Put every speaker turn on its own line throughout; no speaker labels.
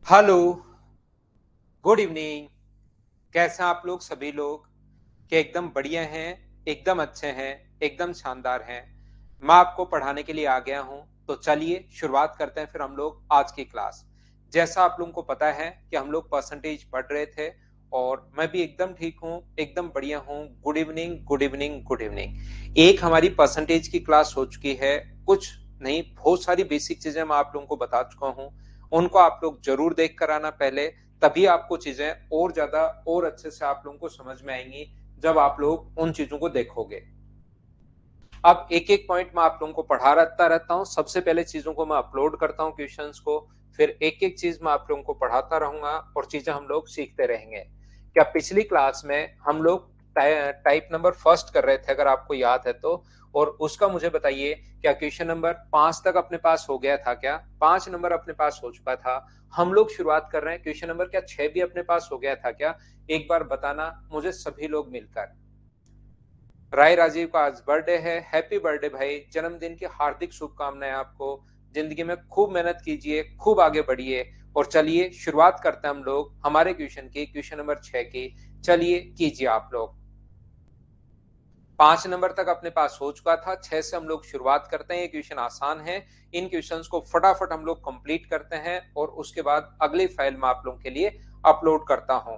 Hello, good evening. कैसे हैं आप लोग सभी लोग? क्या एकदम बढ़िया हैं, एकदम अच्छे हैं, एकदम शानदार हैं। मैं आपको पढ़ाने के लिए आ गया हूं, तो चलिए शुरुआत करते हैं फिर हम लोग आज की क्लास। जैसा आप लोगों को पता है कि हम लोग परसेंटेज पढ़ रहे थे और मैं भी एकदम ठीक हूं, एकदम बढ़िया हूं। Good evening, good evening, good evening. एक हमारी परसेंटेज की क्लास हो चुकी है। कुछ नहीं, बहुत सारी बेसिक चीजें मैं आप लोगों को बता चुका हूं। उनको आप लोग जरूर देख कर आना पहले, तभी आपको चीजें और ज्यादा और अच्छे से आप लोगों को समझ में आएंगी जब आप लोग उन चीजों को देखोगे। अब एक एक पॉइंट मैं आप लोगों को पढ़ाता रहता हूँ। सबसे पहले चीजों को मैं अपलोड करता हूँ, क्वेश्चंस को। फिर एक एक चीज मैं आप लोगों को पढ़ाता रहूंगा और चीजें हम लोग सीखते रहेंगे। क्या पिछली क्लास में हम लोग टाइप नंबर फर्स्ट कर रहे थे, अगर आपको याद है तो? और उसका मुझे बताइए, क्या क्वेश्चन नंबर 5 तक अपने पास हो गया था? क्या 5 नंबर अपने पास हो चुका था? हम लोग शुरुआत कर रहे हैं क्वेश्चन नंबर क्या 6 भी अपने पास हो गया था क्या? एक बार बताना मुझे सभी लोग मिलकर। राय राजीव का आज बर्थडे है, हैप्पी बर्थडे भाई, जन्मदिन की हार्दिक शुभकामनाएं आपको। जिंदगी में खूब मेहनत कीजिए, खूब आगे बढ़िए। और चलिए शुरुआत करते हैं हम लोग हमारे क्वेश्चन की, क्वेश्चन नंबर 6 की। चलिए कीजिए आप लोग। 5 नंबर तक अपने पास हो चुका था, 6 से हम लोग शुरुआत करते हैं। ये क्वेश्चन आसान है। इन क्वेश्चंस को फटाफट हम लोग कंप्लीट करते हैं और उसके बाद अगली फाइल में आप लोगों के लिए अपलोड करता हूं।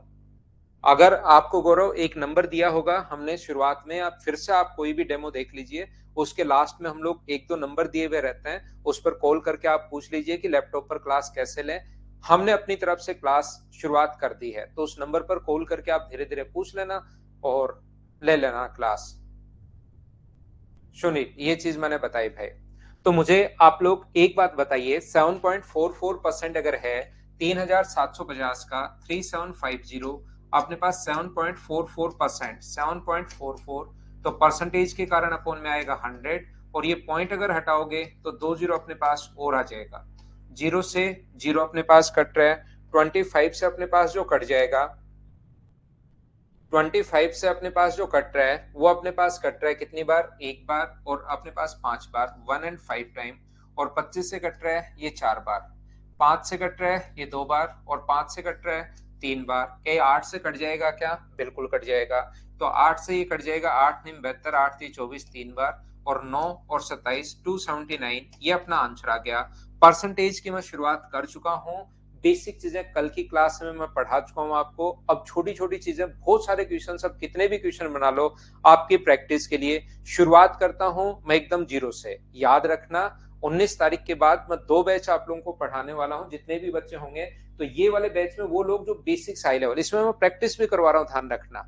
अगर आपको गौरव एक नंबर दिया होगा हमने शुरुआत में, आप फिर से आप कोई भी डेमो देख लीजिए। उसके लास्ट में हम लोग एक दो नंबर दिए हुए रहते हैं, उस पर कॉल करके आप पूछ लीजिए कि लैपटॉप पर क्लास कैसे लें। हमने अपनी तरफ से क्लास शुरुआत कर दी है, तो उस नंबर पर कॉल करके आप धीरे धीरे पूछ लेना और ले लेना क्लास। सुनिए, ये चीज मैंने बताई भाई। तो मुझे आप लोग एक बात बताइए, 7.44% अगर है 3750 का 3750, अपने पास 7.44%, 7.44, तो परसेंटेज के कारण अपोन में आएगा 100। और ये पॉइंट अगर हटाओगे तो 2 जीरो अपने पास और आ जाएगा। जीरो से जीरो अपने पास कट रहा है, 25 से अपने पास जो कट जाएगा, 25 से अपने पास जो कट रहा है वो अपने पास कट रहा है कितनी बार? एक बार। और अपने पास 5 बार, 1 एंड 5 टाइम। और 25 से कट रहा है ये 4 बार। 5 से कट रहा है ये 2 बार और 5 से कट रहा है 3 बार। क्या ये 8 से कट जाएगा क्या? बिल्कुल कट जाएगा। तो 8 से ये कट जाएगा, 8 9 72, 8 3 24, 3 बार। और 9 और 27, 279, ये अपना आंसर आ गया। परसेंटेज की मैं शुरुआत कर चुका हूं। बेसिक चीजें कल की क्लास में मैं पढ़ा चुका हूं आपको। अब छोटी छोटी चीजें, बहुत सारे क्वेश्चन, अब कितने भी क्वेश्चन बना लो आपकी प्रैक्टिस के लिए। शुरुआत करता हूं मैं एकदम जीरो से। याद रखना, 19 तारीख के बाद मैं 2 बैच आप लोगों को पढ़ाने वाला हूं। जितने भी बच्चे होंगे, तो ये वाले बैच में वो लोग जो बेसिक हाई लेवल, इसमें मैं प्रैक्टिस भी करवा रहा हूं, ध्यान रखना।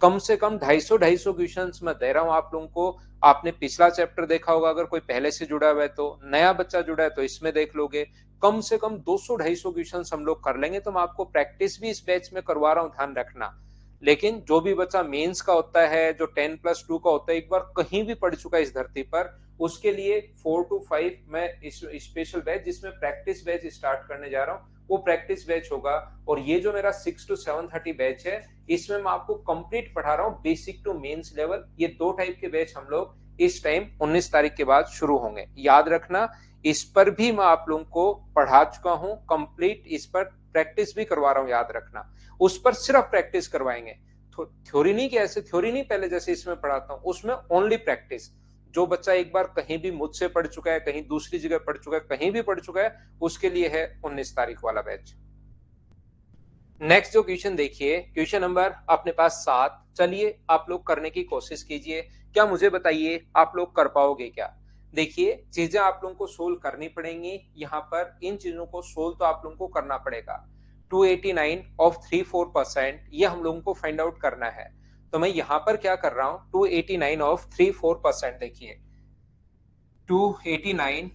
कम से कम 250 क्वेश्चन मैं दे रहा हूं आप लोगों को। आपने पिछला चैप्टर देखा होगा, अगर कोई पहले से जुड़ा हुआ है, तो नया बच्चा जुड़ा है तो इसमें देख लोगे। कम से कम 200-250 क्वेश्चन हम लोग कर लेंगे, तो मैं आपको प्रैक्टिस भी इस बैच में करवा रहा हूं, ध्यान रखना। लेकिन जो भी बच्चा मेंस का होता है, जो 10+2 का होता है, एक बार कहीं भी पढ़ चुका है इस धरती पर, उसके लिए 4 to 5 मैं स्पेशल बैच, जिसमें प्रैक्टिस बैच स्टार्ट करने जा रहा हूँ, वो प्रैक्टिस बैच होगा। और ये जो मेरा 6 to 7:30 बैच है, इसमें मैं आपको कंप्लीट पढ़ा रहा हूँ, बेसिक टू मेंस लेवल। ये 2 टाइप के बैच हम लोग इस टाइम 19 तारीख के बाद शुरू होंगे, याद रखना। इस पर भी मैं आप लोगों को पढ़ा चुका हूं कंप्लीट, इस पर प्रैक्टिस भी करवा रहा हूं, याद रखना। उस पर सिर्फ प्रैक्टिस करवाएंगे, थ्योरी नहीं, कि ऐसे थ्योरी नहीं पहले जैसे इसमें पढ़ाता हूं, उसमें ओनली प्रैक्टिस। जो बच्चा एक बार कहीं भी मुझसे पढ़ चुका है, कहीं दूसरी जगह पढ़ चुका है, कहीं भी पढ़ चुका है, उसके लिए है 19 तारीख वाला बैच। नेक्स्ट जो क्वेश्चन देखिए, क्वेश्चन नंबर अपने पास 7। चलिए आप लोग करने की कोशिश कीजिए। क्या मुझे बताइए, आप लोग कर पाओगे क्या? देखिए, चीजें आप लोगों को सोल्व करनी पड़ेंगी। यहाँ पर इन चीजों को सोल्व तो आप लोगों को करना पड़ेगा। 289 ऑफ 34%, ये हम लोगों को फाइंड आउट करना है। तो मैं यहाँ पर क्या कर रहा हूँ, 289 ऑफ 34%, देखिए 289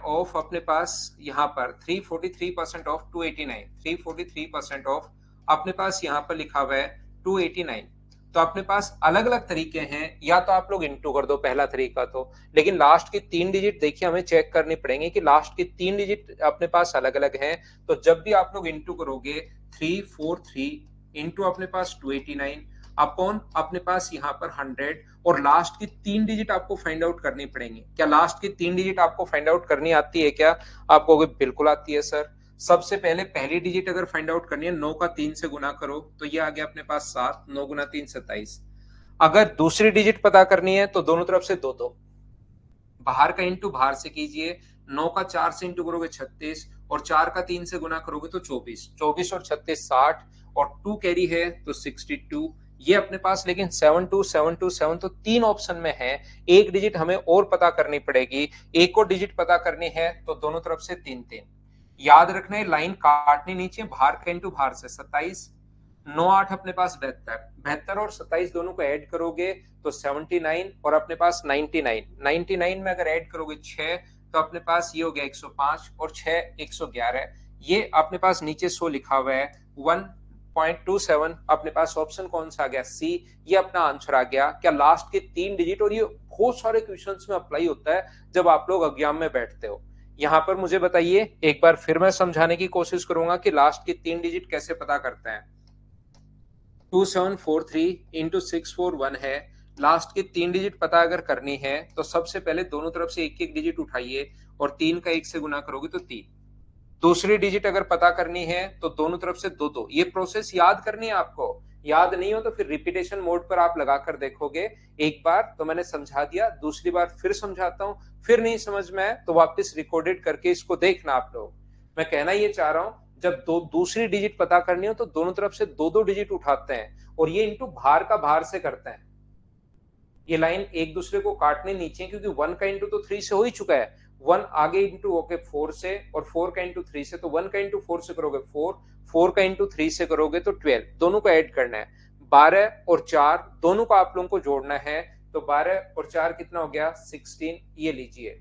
ऑफ अपने पास यहाँ पर 343% ऑफ 289, 343% ऑफ अपने पास यहाँ पर लिखा हुआ है 289। तो अपने पास अलग अलग तरीके हैं, या तो आप लोग इंटू कर दो, पहला तरीका तो। लेकिन लास्ट की 3 डिजिट देखिए हमें चेक करनी पड़ेंगे कि लास्ट की 3 डिजिट अपने पास अलग अलग हैं। तो जब भी आप लोग इंटू करोगे, 343 इंटू अपने पास 289 अपॉन अपने पास यहाँ पर 100, और लास्ट की 3 डिजिट आपको फाइंड आउट करनी पड़ेंगी। क्या लास्ट की 3 डिजिट आपको फाइंड आउट करनी आती है क्या? आप कहोगे बिल्कुल आती है सर। सबसे पहले पहली डिजिट अगर फाइंड आउट करनी है, 9 का 3 से गुना करो तो ये आ गया अपने पास 7, 9 गुना 3 27। अगर दूसरी डिजिट पता करनी है तो दोनों तरफ से दो दो, बाहर का इंटू बाहर से कीजिए। 9 का 4 से इंटू करोगे 36, और 4 का 3 से गुना करोगे तो 24, 24 और 36 60, और 2 कैरी है तो 62। ये अपने पास लेकिन 7277 तो तीन ऑप्शन में है, एक डिजिट हमें और पता करनी पड़ेगी, एक और डिजिट पता करनी है तो दोनों तरफ से तीन तीन। याद रखना है लाइन काटनी नीचे, बाहर का इंटू बाहर से 27, 9 8 अपने पास 72, 72 और 27 दोनों को ऐड करोगे तो 79, और अपने पास 99, 99 में अगर ऐड करोगे 6 तो अपने पास ये हो गया 105, और 6 111। ये अपने पास नीचे 100 लिखा हुआ है, 1.27 अपने पास ऑप्शन कौन सा आ गया, सी। ये अपना आंसर आ गया। क्या लास्ट के तीन डिजिट, और ये बहुत सारे क्वेश्चंस में अप्लाई होता है जब आप लोग एग्जाम में बैठते हो। यहाँ पर मुझे बताइए, एक बार फिर मैं समझाने की कोशिश करूंगा कि लास्ट के तीन डिजिट कैसे पता करते हैं। 2743 इंटू 641 है। लास्ट के तीन डिजिट पता अगर करनी है तो सबसे पहले दोनों तरफ से एक एक डिजिट उठाइए, और तीन का एक से गुना करोगे तो तीन। दूसरी डिजिट अगर पता करनी है तो दोनों तरफ से दो दो। ये प्रोसेस याद करनी है आपको, याद नहीं हो तो फिर रिपीटेशन मोड पर आप लगाकर देखोगे। एक बार तो मैंने समझा दिया, दूसरी बार फिर समझाता हूं, फिर नहीं समझ में आए तो वापस रिकॉर्डेड करके इसको देखना आप लोग। मैं कहना ये चाह रहा हूं, जब दो दूसरी डिजिट पता करनी हो तो दोनों तरफ से दो दो डिजिट उठाते हैं, और ये इंटू बाहर का बाहर से करते हैं। ये लाइन एक दूसरे को काटने नीचे, क्योंकि 1 का इंटू तो 3 से हो ही चुका है, 1 आगे इंटू होके 4 से, और 4 का इंटू 3 से, तो 1 का इंटू 4 से करोगे 4, 4 का इंटू 3 से करोगे तो 12, दोनों को ऐड करना है। 12 और 4 दोनों को आप लोगों को जोड़ना है, तो 12 और 4 कितना हो गया 16। ये लीजिए,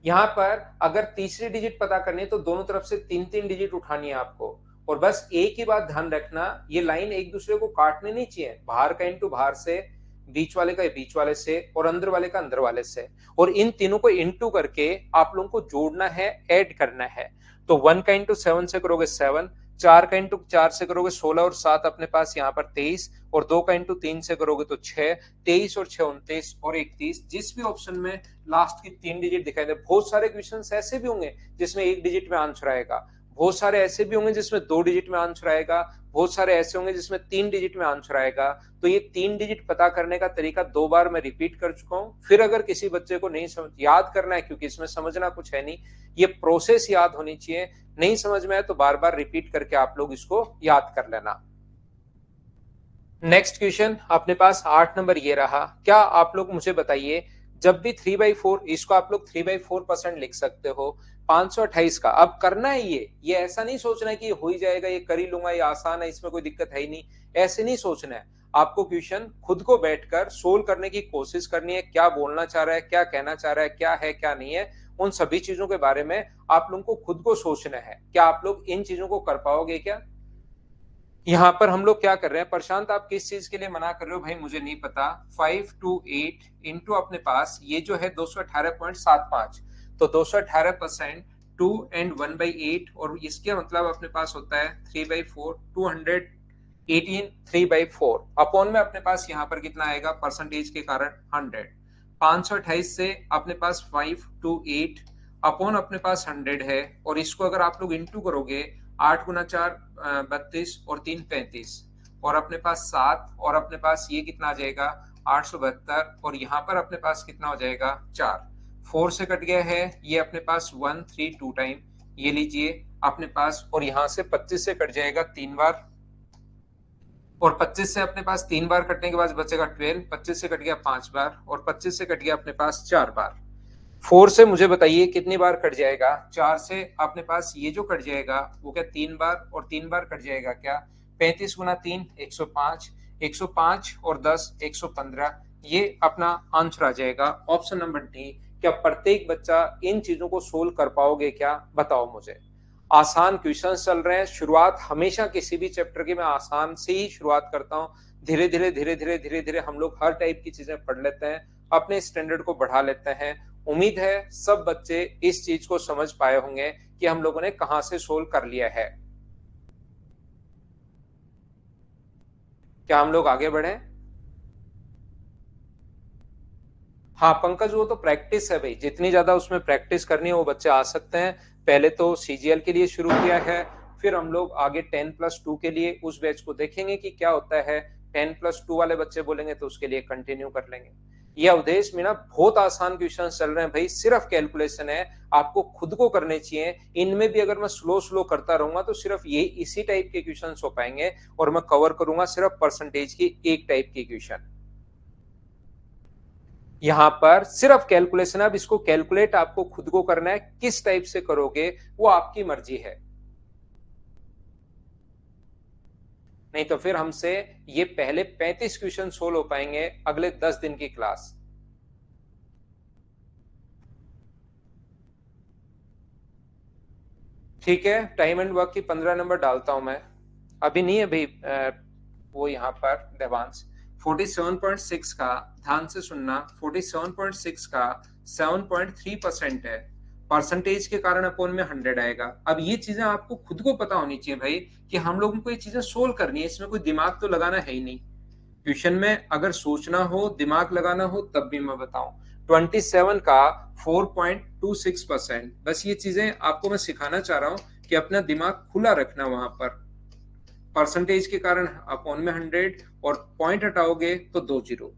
यहां पर अगर तीसरी डिजिट पता करनी है तो दोनों तरफ से तीन तीन डिजिट उठानी है आपको। और बस एक ही बात ध्यान रखना, ये लाइन एक दूसरे को काटने नहीं चाहिए, बाहर का इंटू बाहर से, बीच वाले का बीच वाले से, और अंदर वाले का अंदर वाले से, और इन तीनों को इंटू करके आप लोगों को जोड़ना है, ऐड करना है। तो 1 का इंटू 7 से करोगे 7, 4 का इंटू 4 से करोगे 16, और 7 अपने पास यहाँ पर 23, और 2 का इंटू 3 से करोगे तो 6, 23 और 6 29 और 31। जिस भी ऑप्शन में लास्ट की तीन डिजिट दिखाई दे। बहुत सारे क्वेश्चन ऐसे भी होंगे जिसमें एक डिजिट में आंसर आएगा, बहुत सारे ऐसे भी होंगे जिसमें दो डिजिट में आंसर आएगा, बहुत सारे ऐसे होंगे जिसमें तीन डिजिट में आंसर आएगा। तो ये तीन डिजिट पता करने का तरीका दो बार मैं रिपीट कर चुका हूं। फिर अगर किसी बच्चे को नहीं समझ याद करना है, क्योंकि इसमें समझना कुछ है नहीं, ये प्रोसेस याद होनी चाहिए। नहीं समझ में आए तो बार बार रिपीट करके आप लोग इसको याद कर लेना। नेक्स्ट क्वेश्चन अपने पास 8 नंबर ये रहा। क्या आप लोग मुझे बताइए, जब भी 3/4, इसको आप लोग 3/4% लिख सकते हो, 528 का अब करना है। ये ऐसा नहीं सोचना है कि हो ही जाएगा, ये कर ही लूंगा, ये आसान है, इसमें कोई दिक्कत है ही नहीं, ऐसे नहीं सोचना है। आपको क्वेश्चन खुद को बैठकर सोल्व करने की कोशिश करनी है, क्या बोलना चाह रहा है, क्या कहना चाह रहा है क्या नहीं है, उन सभी चीजों के बारे में आप लोगों को खुद को सोचना है। क्या आप लोग इन चीजों को कर पाओगे क्या? यहाँ पर हम लोग क्या कर रहे हैं, प्रशांत आप किस चीज के लिए मना कर रहे हो भाई, मुझे नहीं पता। 528 इंटू अपने पास ये जो है 218.75, तो 218% 2 and 1/8, और इसके मतलब अपने पास होता है 3/4, 218 3/4 अपॉन में अपने पास यहाँ पर कितना आएगा परसेंटेज के कारण 100। 528 से अपने पास 528 अपॉन अपने पास 100 है, और इसको अगर आप लोग इंटू करोगे, 8 गुना 4 32, और 3 35, और अपने पास 7, और अपने पास ये कितना आ जाएगा 872, और यहाँ पर अपने पास कितना हो जाएगा 4, 4 से कट गया है ये अपने पास 132 टाइम, ये लीजिए अपने पास, और यहाँ से 25 से कट जाएगा 3 बार, और 25 से अपने पास 3 बार कटने के बाद बचेगा 12, 25 से कट गया 5 बार, और 25 से कट गया अपने पास 4 बार। 4 से मुझे बताइए कितनी बार कट जाएगा, 4 से अपने पास ये जो कट जाएगा वो क्या 3 बार, और 3 बार कट जाएगा क्या 35 गुना 3 105, 105 और 10 115। ये अपना आंसर आ जाएगा ऑप्शन नंबर डी। क्या प्रत्येक बच्चा इन चीजों को सोल्व कर पाओगे क्या, बताओ मुझे। आसान क्वेश्चन चल रहे हैं, शुरुआत हमेशा किसी भी चैप्टर की मैं आसान से ही शुरुआत करता हूँ। धीरे धीरे धीरे धीरे धीरे धीरे हम लोग हर टाइप की चीजें पढ़ लेते हैं, अपने स्टैंडर्ड को बढ़ा लेते हैं। उम्मीद है सब बच्चे इस चीज को समझ पाए होंगे कि हम लोगों ने कहां से सोल्व कर लिया है। क्या हम लोग आगे बढ़े? हाँ पंकज, वो तो प्रैक्टिस है भाई, जितनी ज्यादा उसमें प्रैक्टिस करनी है वो बच्चे आ सकते हैं। पहले तो सीजीएल के लिए शुरू किया है, फिर हम लोग आगे 10+2 के लिए उस बैच को देखेंगे कि क्या होता है। 10+2 वाले बच्चे बोलेंगे तो उसके लिए कंटिन्यू कर लेंगे। ये अवधेश मीना बहुत आसान क्वेश्चन चल रहे हैं भाई, सिर्फ कैलकुलेशन है, आपको खुद को करने चाहिए। इनमें भी अगर मैं स्लो स्लो करता रहूंगा तो सिर्फ ये इसी टाइप के क्वेश्चन हो पाएंगे, और मैं कवर करूंगा सिर्फ परसेंटेज की एक टाइप की क्वेश्चन। यहां पर सिर्फ कैलकुलेशन, अब इसको कैलकुलेट आपको खुद को करना है, किस टाइप से करोगे वो आपकी मर्जी है। नहीं तो फिर हमसे ये पहले 35 क्वेश्चन सोल्व हो पाएंगे अगले 10 दिन की क्लास। ठीक है, टाइम एंड वर्क की 15 नंबर डालता हूं मैं। अभी नहीं है भाई, वो यहाँ पर देवांश 47.6 का, ध्यान से सुनना, 47.6 का 7.3% है। परसेंटेज के कारण अपोन में 100 आएगा। अब ये चीजें आपको खुद को पता होनी चाहिए भाई, कि हम लोगों को ये चीजें सोल्व करनी है, इसमें कोई दिमाग तो लगाना है ही नहीं। ट्यूशन में अगर सोचना हो, दिमाग लगाना हो, तब भी मैं बताऊं। 27 का 4.26%, बस ये चीजें आपको मैं सिखाना चाह रहा हूं कि अपना दिमाग खुला रखना वहां पर। परसेंटेज के कारण अपॉन में 100, और पॉइंट हटाओगे तो 2 जीरो।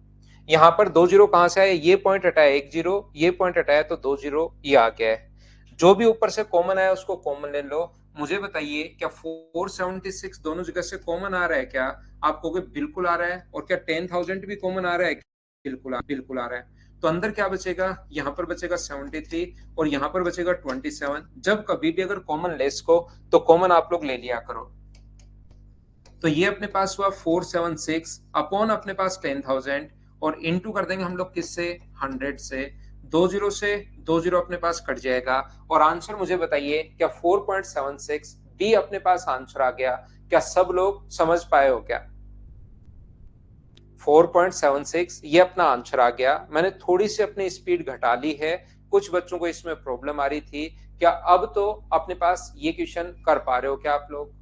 यहां पर 2 जीरो कहां से आए, ये पॉइंट हटाया 1 जीरो, ये पॉइंट हटाया तो 2 जीरो, ये आ गया है। जो भी ऊपर से कॉमन आया उसको कॉमन ले लो। मुझे बताइए क्या 476 दोनों जगह से कॉमन आ रहा है क्या? आप कहोगे बिल्कुल आ रहा है। और क्या 10,000 भी कॉमन आ रहा है? बिल्कुल आ रहा है। तो अंदर क्या बचेगा, यहाँ पर बचेगा 73, और यहाँ पर बचेगा 27। जब कभी भी अगर कॉमन लेस को, तो कॉमन आप लोग ले लिया करो। तो ये अपने पास हुआ 476 अपॉन अपने पास 10,000, और इनटू कर देंगे हम लोग किससे, 100 से। 2 जीरो से 2 जीरो अपने पास कट जाएगा, और आंसर मुझे बताइए क्या 4.76 बी अपने पास आंसर आ गया? क्या सब लोग समझ पाए हो क्या? 4.76 ये अपना आंसर आ गया। मैंने थोड़ी सी अपनी स्पीड घटा ली है, कुछ बच्चों को इसमें प्रॉब्लम आ रही थी। क्या अब तो अपने पास ये क्वेश्चन कर पा रहे हो क्या आप लोग?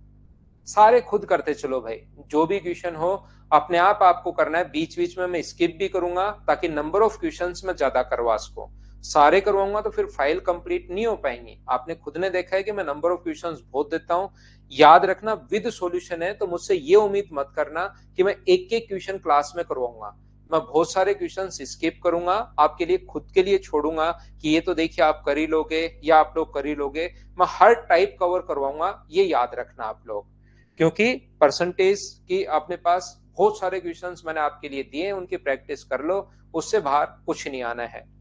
सारे खुद करते चलो भाई, जो भी क्वेश्चन हो अपने आप आपको करना है। बीच बीच में मैं स्किप भी करूंगा ताकि नंबर ऑफ क्वेश्चंस में ज्यादा करवा सकूं। सारे करवाऊंगा तो फिर फाइल कंप्लीट नहीं हो पाएंगी। आपने खुद ने देखा है कि मैं नंबर ऑफ क्वेश्चंस बहुत देता हूं। याद रखना विद सॉल्यूशन है, तो मुझसे ये उम्मीद मत करना कि मैं एक एक क्वेश्चन क्लास में करवाऊंगा। मैं बहुत सारे क्वेश्चन स्किप करूंगा, आपके लिए खुद के लिए छोड़ूंगा कि ये तो देखिए आप कर ही लोगे या आप लोग कर ही लोगे। मैं हर टाइप कवर करवाऊंगा, ये याद रखना आप लोग। क्योंकि परसेंटेज की अपने पास बहुत सारे क्वेश्चंस मैंने आपके लिए दिए हैं, उनकी प्रैक्टिस कर लो, उससे बाहर कुछ नहीं आना है।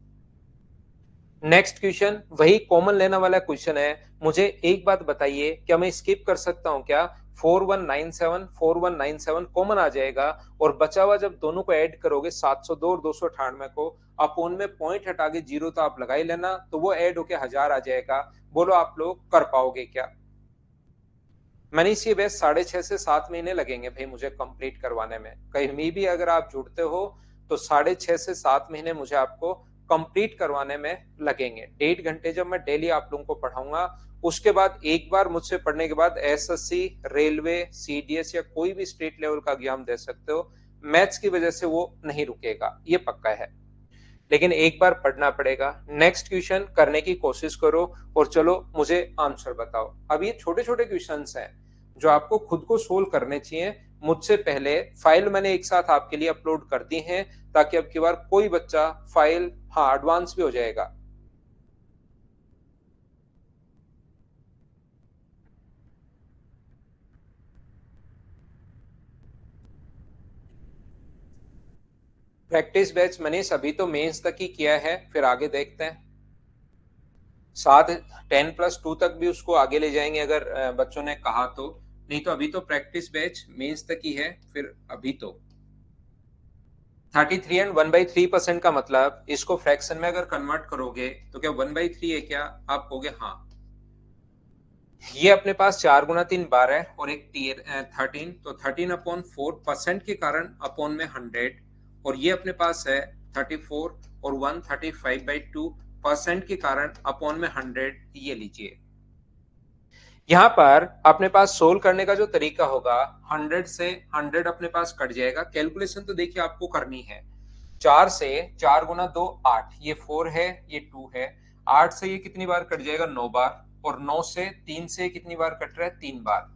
नेक्स्ट क्वेश्चन वही कॉमन लेना वाला क्वेश्चन है। मुझे एक बात बताइए, क्या मैं स्किप कर सकता हूं क्या? 4197 कॉमन आ जाएगा, और बचा हुआ जब दोनों को ऐड करोगे 702 और 298 को, अपोन में पॉइंट हटा के जीरो तो आप लगा ही लेना, तो वो ऐड होके 1000 आ जाएगा। बोलो आप लोग कर पाओगे क्या? मनीष ये बेस्ट 6.5 से 7 महीने लगेंगे भाई मुझे कंप्लीट करवाने में। कहीं भी अगर आप जुड़ते हो तो 6.5 से 7 महीने मुझे आपको कंप्लीट करवाने में लगेंगे। 1.5 घंटे जब मैं डेली आप लोगों को पढ़ाऊंगा, उसके बाद एक बार मुझसे पढ़ने के बाद एसएससी, रेलवे, सीडीएस या कोई भी स्टेट लेवल का एग्जाम दे सकते हो। मैथ्स की वजह से वो नहीं रुकेगा, ये पक्का है। लेकिन एक बार पढ़ना पड़ेगा। नेक्स्ट क्वेश्चन करने की कोशिश करो, और चलो मुझे आंसर बताओ। अब ये छोटे छोटे क्वेश्चन हैं जो आपको खुद को सोल्व करने चाहिए। मुझसे पहले फाइल मैंने एक साथ आपके लिए अपलोड कर दी है, ताकि अब की बार कोई बच्चा फाइल, हाँ एडवांस भी हो जाएगा। प्रैक्टिस बैच मनीष अभी तो मेंस तक ही किया है, फिर आगे देखते हैं। साथ 10+2 तक भी उसको आगे ले जाएंगे अगर बच्चों ने कहा तो। नहीं तो अभी तो प्रैक्टिस बैच मेंस तक ही है, फिर अभी तो 33 एंड 1/3% का मतलब, इसको फ्रैक्शन में अगर कन्वर्ट करोगे तो क्या 1/3 है क्या? आप कहोगे हाँ। ये अपने पास 4 गुना 3 12 है, और एक 13, तो 13/4 परसेंट के कारण अपॉन में 100, और ये अपने पास है 34, और 135/2 परसेंट के कारण अपॉन में 100, ये लीजिए। यहाँ पर अपने पास सोल्व करने का जो तरीका होगा, 100 से 100 अपने पास कट जाएगा। कैलकुलेशन तो देखिए आपको करनी है। 4 से 4 गुना 2 8, ये 4 है, ये 2 है। 8 से ये कितनी बार कट जाएगा? 9 बार। और 9 से 3 से कितनी बार कट रहा है? 3 बार।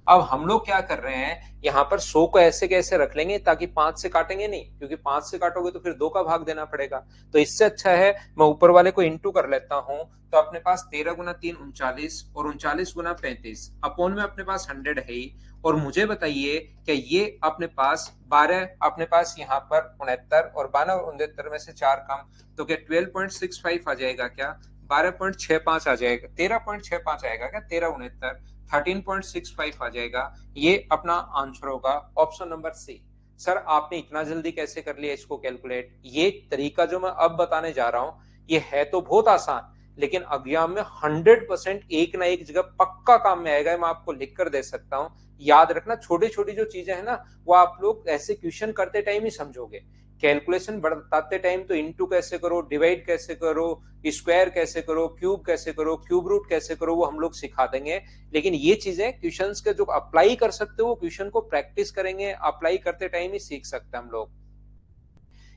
अब हम लोग क्या कर रहे हैं, यहाँ पर 100 को ऐसे कैसे रख लेंगे ताकि 5 से काटेंगे नहीं, क्योंकि 5 से काटोगे तो फिर 2 का भाग देना पड़ेगा। तो इससे अच्छा है मैं ऊपर वाले को इंटू कर लेता हूं। तो अपने पास 13 गुना 3 39 और 39 गुना 35 अपोन में अपने पास 100 है ही। और मुझे बताइए कि ये अपने पास 12, अपने पास यहाँ पर 69 और 12 और 69 में से 4 कम, तो क्या 12.65 आ जाएगा? क्या 12.65 आ जाएगा? 13.65 आएगा क्या? 1369 13.65 आ जाएगा। ये अपना आंसर होगा ऑप्शन नंबर सी। सर आपने इतना जल्दी कैसे कर लिया इसको कैलकुलेट? ये तरीका जो मैं अब बताने जा रहा हूं ये है तो बहुत आसान, लेकिन एग्जाम में 100% एक ना एक जगह पक्का काम में आएगा। मैं आपको लिख कर दे सकता हूं, याद रखना। छोटी छोटी जो चीजें हैं ना वो आप लोग ऐसे क्वेश्चन करते टाइम ही समझोगे। कैलकुलेशन बताते टाइम तो इंटू कैसे करो, डिवाइड कैसे करो, स्क्वायर कैसे करो, क्यूब कैसे करो, क्यूब रूट कैसे करो, वो हम लोग सिखा देंगे। लेकिन ये चीजें क्वेश्चंस के जो अप्लाई कर सकते हो वो क्वेश्चन को प्रैक्टिस करेंगे, अप्लाई करते टाइम ही सीख सकते हैं हम लोग।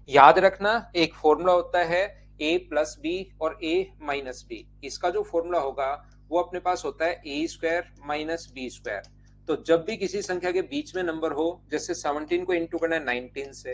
याद रखना एक फॉर्मूला होता है a प्लस बी और a माइनस बी। इसका जो फॉर्मूला होगा वो अपने पास होता है ए स्क्वायर माइनस बी स्क्वायर। तो जब भी किसी संख्या के बीच में नंबर हो, जैसे 17 को इंटू करना है 19 से,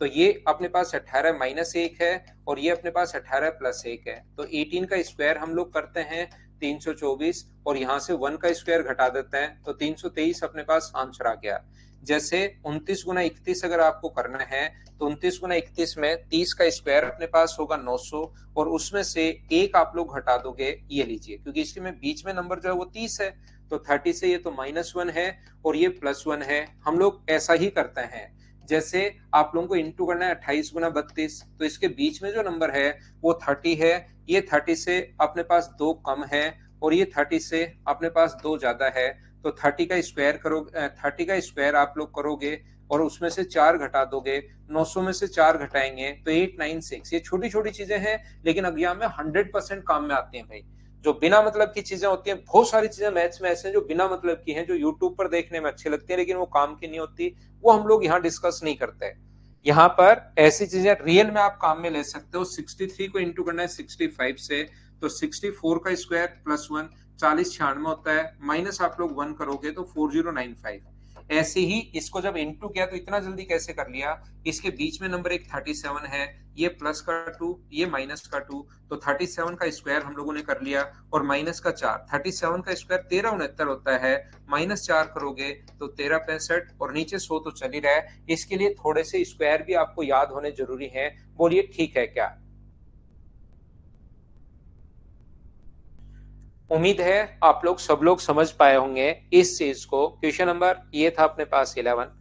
तो ये अपने पास 18 माइनस 1 है और ये अपने पास 18 प्लस 1 है। तो 18 का स्क्वायर हम लोग करते हैं 324 और यहाँ से 1 का स्क्वायर घटा देते हैं तो 323 अपने पास आंसर आ गया। जैसे 29 गुना 31 अगर आपको करना है तो 29 गुना 31 में 30 का स्क्वायर अपने पास होगा 900 और उसमें से एक आप लोग घटा दोगे, ये लीजिए, क्योंकि इसके में बीच में नंबर जो है वो 30 है, तो 30 से ये तो -1 है और ये +1 है। हम लोग ऐसा ही करते हैं। जैसे आप लोगों को इंटू करना है 28 गुना 32, तो इसके बीच में जो नंबर है वो 30 है, ये 30 से अपने पास 2 कम है और ये 30 से अपने पास 2 ज्यादा है। तो 30 का स्क्वायर करोगे, 30 का स्क्वायर आप लोग करोगे और उसमें से 4 घटा दोगे, 900 में से 4 घटाएंगे तो 896। ये छोटी छोटी चीजें हैं लेकिन एग्जाम में 100% काम में आती हैं भाई। जो बिना मतलब की चीजें होती हैं, बहुत सारी चीजें मैथ्स में ऐसे हैं जो बिना मतलब की हैं, जो यूट्यूब पर देखने में अच्छी लगती है लेकिन वो काम की नहीं होती, वो हम लोग यहाँ डिस्कस नहीं करते। यहाँ पर ऐसी चीजें रियल में आप काम में ले सकते हो। 63 को इंटू करना है 65 से, तो 64 का स्क्वायर प्लस 1 40 96 होता है, माइनस आप लोग 1 करोगे तो 4095। ऐसे ही इसको जब इंटू किया तो इतना जल्दी कैसे कर लिया? इसके बीच में नंबर एक 37 है, ये प्लस का 2 ये माइनस का 2, तो 37 का स्क्वायर हम लोगों ने कर लिया और माइनस का 4। 37 का स्क्वायर 1369 होता है, माइनस 4 करोगे तो 1365 और नीचे 100 तो चल ही रहा है। इसके लिए थोड़े से स्क्वायर भी आपको याद होने जरूरी है। बोलिए ठीक है क्या? उम्मीद है आप लोग सब लोग समझ पाए होंगे इस चीज को। क्वेश्चन नंबर ये था अपने पास 11।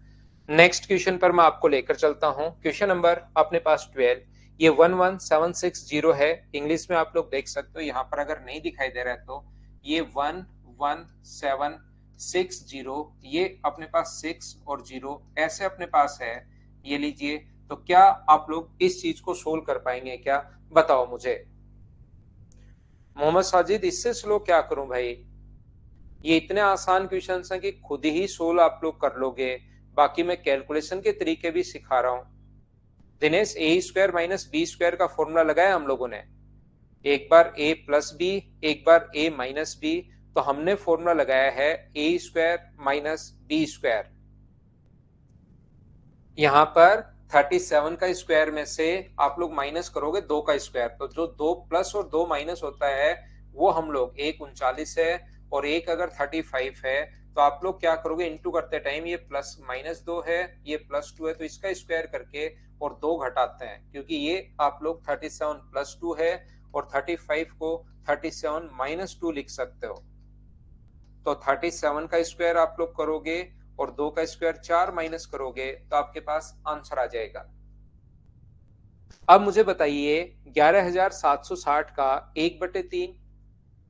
नेक्स्ट क्वेश्चन पर मैं आपको लेकर चलता हूं। क्वेश्चन नंबर अपने पास 12। ये 11760 है, इंग्लिश में आप लोग देख सकते हो। यहाँ पर अगर नहीं दिखाई दे रहा है तो ये 11760, ये अपने पास 6 और 0 ऐसे अपने पास है, ये लीजिए। तो क्या आप लोग इस चीज को सोल्व कर पाएंगे क्या? बताओ मुझे। मोहम्मद साजिद इससे स्लो क्या करूं भाई? ये इतने आसान क्वेश्चन हैं कि खुद ही सोल्व आप लोग कर लोगे। बाकी मैं कैलकुलेशन के तरीके भी सिखा रहा हूं। दिनेश ए स्क्वायर माइनस बी स्क्वायर का फॉर्मूला लगाया हम लोगों ने, एक बार ए प्लस बी एक बार ए माइनस बी। तो हमने फॉर्मूला लगाया है ए स्क्वायर माइनस बी स्क्वायर। यहाँ पर 37 का स्क्वायर में से आप लोग माइनस करोगे 2 का स्क्वायर, तो जो 2 प्लस और 2 माइनस होता है वो हम लोग, एक 39 है और एक अगर 35 है, तो आप लोग क्या करोगे इंटू करते टाइम, ये प्लस -2 है ये +2 है, तो इसका स्क्वायर करके और 2 घटाते हैं, क्योंकि ये आप लोग 37 + 2 है और 35 को 37 - 2 लिख सकते हो। तो 37 का स्क्वायर आप लोग करोगे और 2 का स्क्वायर 4 माइनस करोगे तो आपके पास आंसर आ जाएगा। अब मुझे बताइए 11760 का 1/3,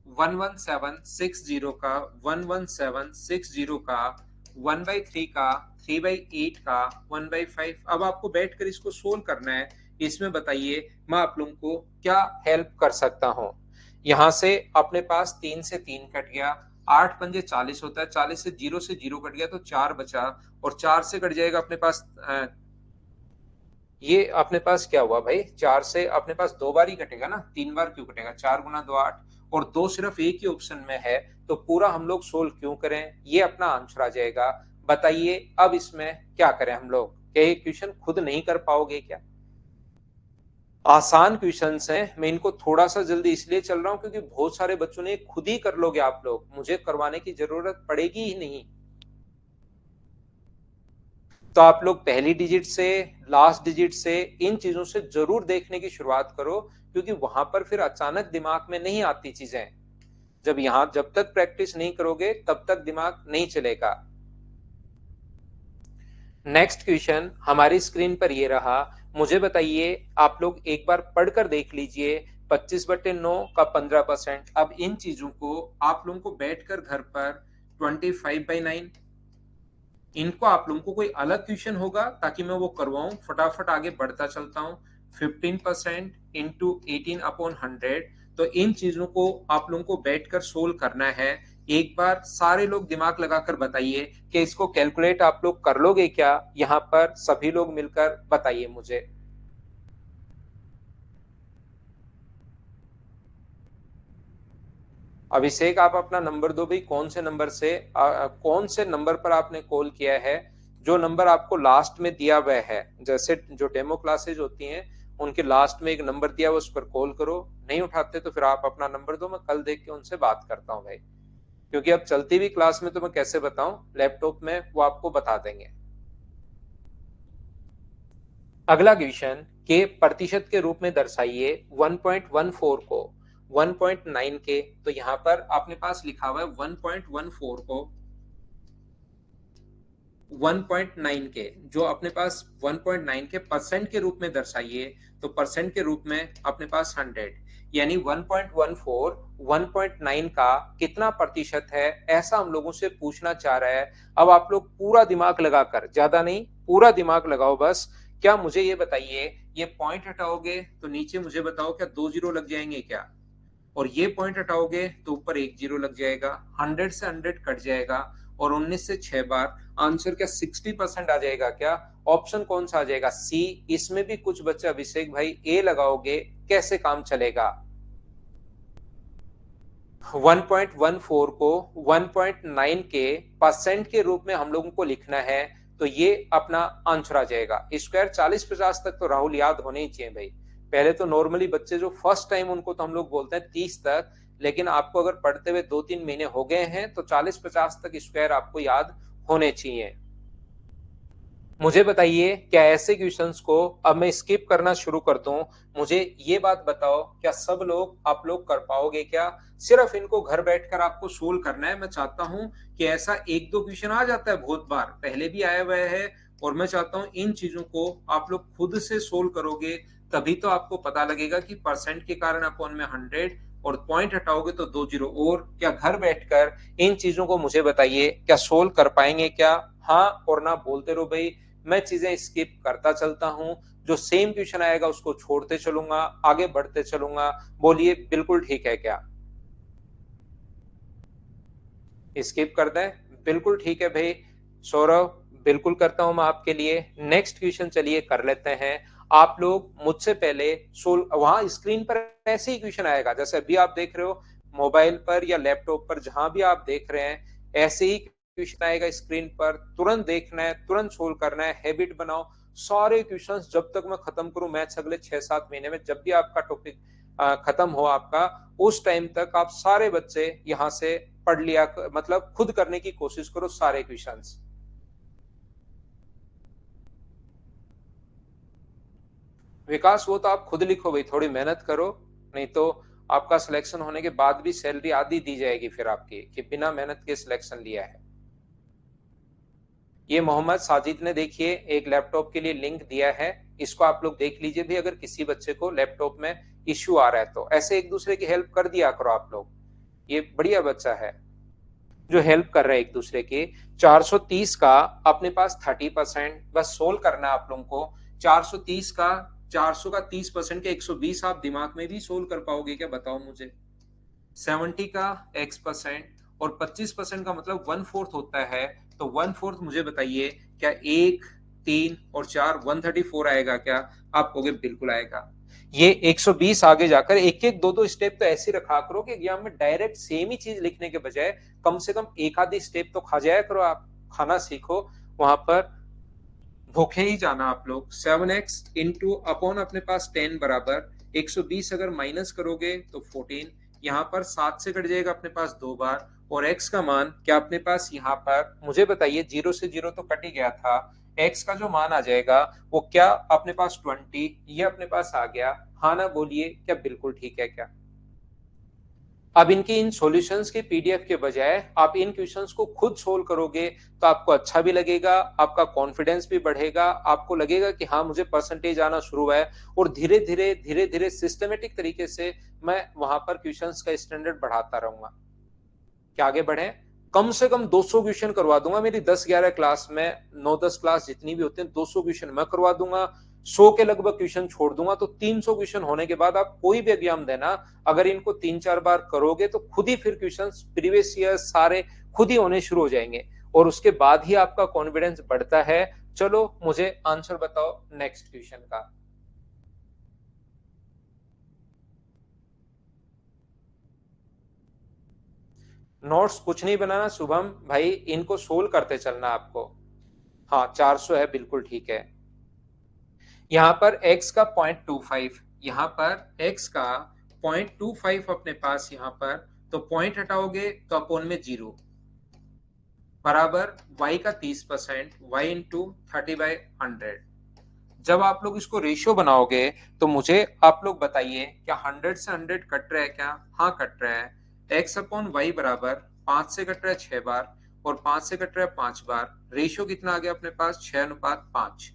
11760 का 11760 का 1/3 का 3/8 का 1/5। अब आपको बैठकर इसको सोल्व करना है। इसमें बताइए मैं आप लोगों को क्या हेल्प कर सकता हूं। यहां से अपने पास 3 से 3 कट गया, 8 पंजे 40 होता है, 40 से 0 कट गया तो 4 बचा और 4 से कट जाएगा अपने पास ये अपने पास क्या हुआ भाई, 4 से अपने पास 2 बार ही कटेगा ना, 3 बार क्यों कटेगा, 4 गुना 2 8, और 2 सिर्फ एक ही ऑप्शन में है, तो पूरा हम लोग सोल्व क्यों करें, ये अपना आंसर आ जाएगा। बताइए अब इसमें क्या करें हम लोग, क्या ये क्वेश्चन खुद नहीं कर पाओगे क्या? आसान क्वेश्चंस हैं, मैं इनको थोड़ा सा जल्दी इसलिए चल रहा हूं क्योंकि बहुत सारे बच्चों ने खुद ही कर लोगे आप लोग, मुझे करवाने की जरूरत पड़ेगी ही नहीं। तो आप लोग पहली डिजिट से लास्ट डिजिट से इन चीजों से जरूर देखने की शुरुआत करो, क्योंकि वहां पर फिर अचानक दिमाग में नहीं आती चीजें। जब तक प्रैक्टिस नहीं करोगे तब तक दिमाग नहीं चलेगा। नेक्स्ट क्वेश्चन हमारी स्क्रीन पर ये रहा। मुझे बताइए, आप लोग एक बार पढ़कर देख लीजिए, 25/9 का 15%। अब इन चीजों को आप लोगों को बैठकर घर पर 25/9, इनको आप लोगों को कोई अलग क्वेश्चन होगा ताकि मैं वो करवाऊं, फटाफट आगे बढ़ता चलता हूं। 15% इंटू 18/100, तो इन चीजों को आप लोगों को बैठकर सोल्व करना है। एक बार सारे लोग दिमाग लगाकर बताइए कि इसको कैलकुलेट आप लोग कर लोगे क्या, यहाँ पर सभी लोग मिलकर बताइए मुझे। अभिषेक आप अपना नंबर दो भाई, कौन से नंबर से कौन से नंबर पर आपने कॉल किया है, जो नंबर आपको लास्ट में दिया हुआ है, जैसे जो डेमो क्लासेज होती हैं उनके लास्ट में एक नंबर दिया हुआ, उस पर कॉल करो। नहीं उठाते तो फिर आप अपना नंबर दो, मैं कल देख के उनसे बात करता हूँ भाई, क्योंकि अब चलती हुई क्लास में तो मैं कैसे बताऊं, लैपटॉप में वो आपको बता देंगे। अगला क्वेश्चन के प्रतिशत के रूप में दर्शाइए 1.14 को 1.9 के, तो यहां पर आपने पास लिखा हुआ है 1.14 को 1.9 के, जो अपने पास 1.9 के परसेंट के रूप में दर्शाइए, तो परसेंट के रूप में अपने पास 100, यानी 1.14 1.9 का कितना प्रतिशत है, ऐसा हम लोगों से पूछना चाह रहा है। अब आप लोग पूरा दिमाग लगाकर, ज्यादा नहीं पूरा दिमाग लगाओ बस। क्या मुझे ये बताइए, ये पॉइंट हटाओगे तो नीचे मुझे बताओ क्या 2 जीरो लग जाएंगे क्या, और ये पॉइंट हटाओगे तो ऊपर 1 जीरो लग जाएगा, 100 से 100 कट जाएगा, और 19 से 6 बार आंसर क्या 60% आ जाएगा क्या? ऑप्शन कौन सा आ जाएगा? सी। इसमें भी कुछ बच्चे अभिषेक भाई ए लगाओगे, कैसे काम चलेगा? 1.14 को 1.9 के परसेंट के रूप में हम लोगों को लिखना है, तो ये अपना आंसर आ जाएगा। स्क्वायर 40-50 तक तो राहुल याद होने ही चाहिए भाई। पहले तो नॉर्मली बच्चे जो फर्स्ट टाइम, उनको तो हम लोग बोलते हैं 30 तक, लेकिन आपको अगर पढ़ते हुए 2-3 महीने हो गए हैं तो 40-50 तक स्क्वायर आपको याद होने चाहिए। मुझे बताइए, क्या ऐसे क्वेश्चंस को अब मैं स्किप करना शुरू कर दूं? मुझे ये बात बताओ, क्या सब लोग आप लोग कर पाओगे क्या? सिर्फ इनको घर बैठकर आपको सोल्व करना है। मैं चाहता हूं कि ऐसा एक दो क्वेश्चन आ जाता है, बहुत बार पहले भी आया हुआ है, और मैं चाहता हूं इन चीजों को आप लोग खुद से सोल्व करोगे, तभी तो आपको पता लगेगा कि परसेंट के कारण अपॉन में 100, और पॉइंट हटाओगे तो 2 जीरो। और क्या घर बैठकर इन चीजों को मुझे बताइए, क्या सोल्व कर पाएंगे क्या? हाँ और ना बोलते रहो भाई, मैं चीजें स्किप करता चलता हूं, जो सेम क्वेश्चन आएगा उसको छोड़ते चलूंगा, आगे बढ़ते चलूंगा। बोलिए बिल्कुल ठीक है क्या? स्किप कर दें? बिल्कुल ठीक है भाई। सौरभ, बिल्कुल करता हूं मैं आपके लिए। नेक्स्ट क्वेश्चन चलिए कर लेते हैं। आप लोग मुझसे पहले वहां स्क्रीन पर ऐसे ही क्वेश्चन आएगा जैसे अभी आप देख रहे हो, मोबाइल पर या लैपटॉप पर, जहां भी आप देख रहे हैं ऐसे ही क्वेश्चन आएगा स्क्रीन पर। तुरंत देखना है, तुरंत सोल्व करना है, हैबिट बनाओ। सारे क्वेश्चंस जब तक मैं खत्म करूं मैथ्स अगले 6-7 महीने में, जब भी आपका टॉपिक खत्म हो आपका, उस टाइम तक आप सारे बच्चे यहाँ से पढ़ लिया, मतलब खुद करने की कोशिश करो सारे क्वेश्चंस। विकास वो तो आप खुद लिखो भाई, थोड़ी मेहनत करो, नहीं तो आपका सिलेक्शन होने के बाद भी सैलरी आधी दी जाएगी फिर आपकी, कि बिना मेहनत के सिलेक्शन लिया है। ये मोहम्मद साजिद ने देखिए एक लैपटॉप के लिए लिंक दिया है, इसको आप लोग देख लीजिए भी, अगर किसी बच्चे को लैपटॉप में इश्यू आ रहा है तो ऐसे एक दूसरे की हेल्प कर दिया करो आप लोग। ये बढ़िया बच्चा है जो हेल्प कर रहे हैं एक दूसरे की। 430 का अपने पास 30%, बस सोल्व करना है आप लोगों को। 430 का 400 का 30% के 120, आप दिमाग में भी सोल्व कर पाओगे क्या, बताओ मुझे। 70 का x%, और 25% का मतलब 1/4 होता है, तो 1/4 मुझे बताइए क्या 1 3 और 4 134 आएगा क्या? आप कहोगे बिल्कुल आएगा। ये 120 आगे जाकर एक एक दो दो स्टेप तो ऐसे रखा करो कि एग्जाम में डायरेक्ट सेम ही चीज लिखने के बजाय कम से कम एक आधी स्टेप तो खा जाया करो। आप खाना सीखो, वहां पर भूखे ही जाना आप लोग। 7x इंटू अपॉन अपने पास 10 बराबर 120 अगर माइनस करोगे तो 14, यहाँ पर 7 से कट जाएगा अपने पास 2 बार, और x का मान क्या अपने पास यहाँ पर मुझे बताइए, 0 से 0 तो कट ही गया था, x का जो मान आ जाएगा वो क्या अपने पास 20, ये अपने पास आ गया। हाँ ना बोलिए, क्या बिल्कुल ठीक है क्या? अब इनकी इन सॉल्यूशंस के पीडीएफ के बजाय आप इन क्वेश्चंस को खुद सोल्व करोगे तो आपको अच्छा भी लगेगा, आपका कॉन्फिडेंस भी बढ़ेगा, आपको लगेगा कि हाँ मुझे परसेंटेज आना शुरू हुआ है, और धीरे धीरे सिस्टमेटिक तरीके से मैं वहां पर क्वेश्चंस का स्टैंडर्ड बढ़ाता रहूंगा। कि आगे बढ़े, कम से कम 200 क्वेश्चन करवा दूंगा मेरी 10-11 क्लास में, 9-10 क्लास जितनी भी होते हैं 200 क्वेश्चन मैं करवा दूंगा, 100 के लगभग क्वेश्चन छोड़ दूंगा, तो 300 क्वेश्चन होने के बाद आप कोई भी एग्जाम देना, अगर इनको 3-4 बार करोगे तो खुद ही फिर क्वेश्चन प्रीवियस ईयर सारे खुद ही होने शुरू हो जाएंगे, और उसके बाद ही आपका कॉन्फिडेंस बढ़ता है। चलो मुझे आंसर बताओ नेक्स्ट क्वेश्चन का। नोट्स कुछ नहीं बनाना शुभम भाई, इनको सोल्व करते चलना आपको। हाँ 400 है, बिल्कुल ठीक है। यहाँ पर x का 0.25, यहाँ पर x का 0.25 अपने पास, यहाँ पर तो पॉइंट हटाओगे तो अपोन में 0 बराबर y का 30%, y इंटू 30/100। जब आप लोग इसको रेशियो बनाओगे तो मुझे आप लोग बताइए, क्या 100 से 100 कट रहा है क्या? हाँ कट रहा है। x अपॉन वाई बराबर 5 से कट रहा है 6 बार, और 5 से कट रहा है 5 बार। रेशियो कितना आ गया अपने पास? 6:5।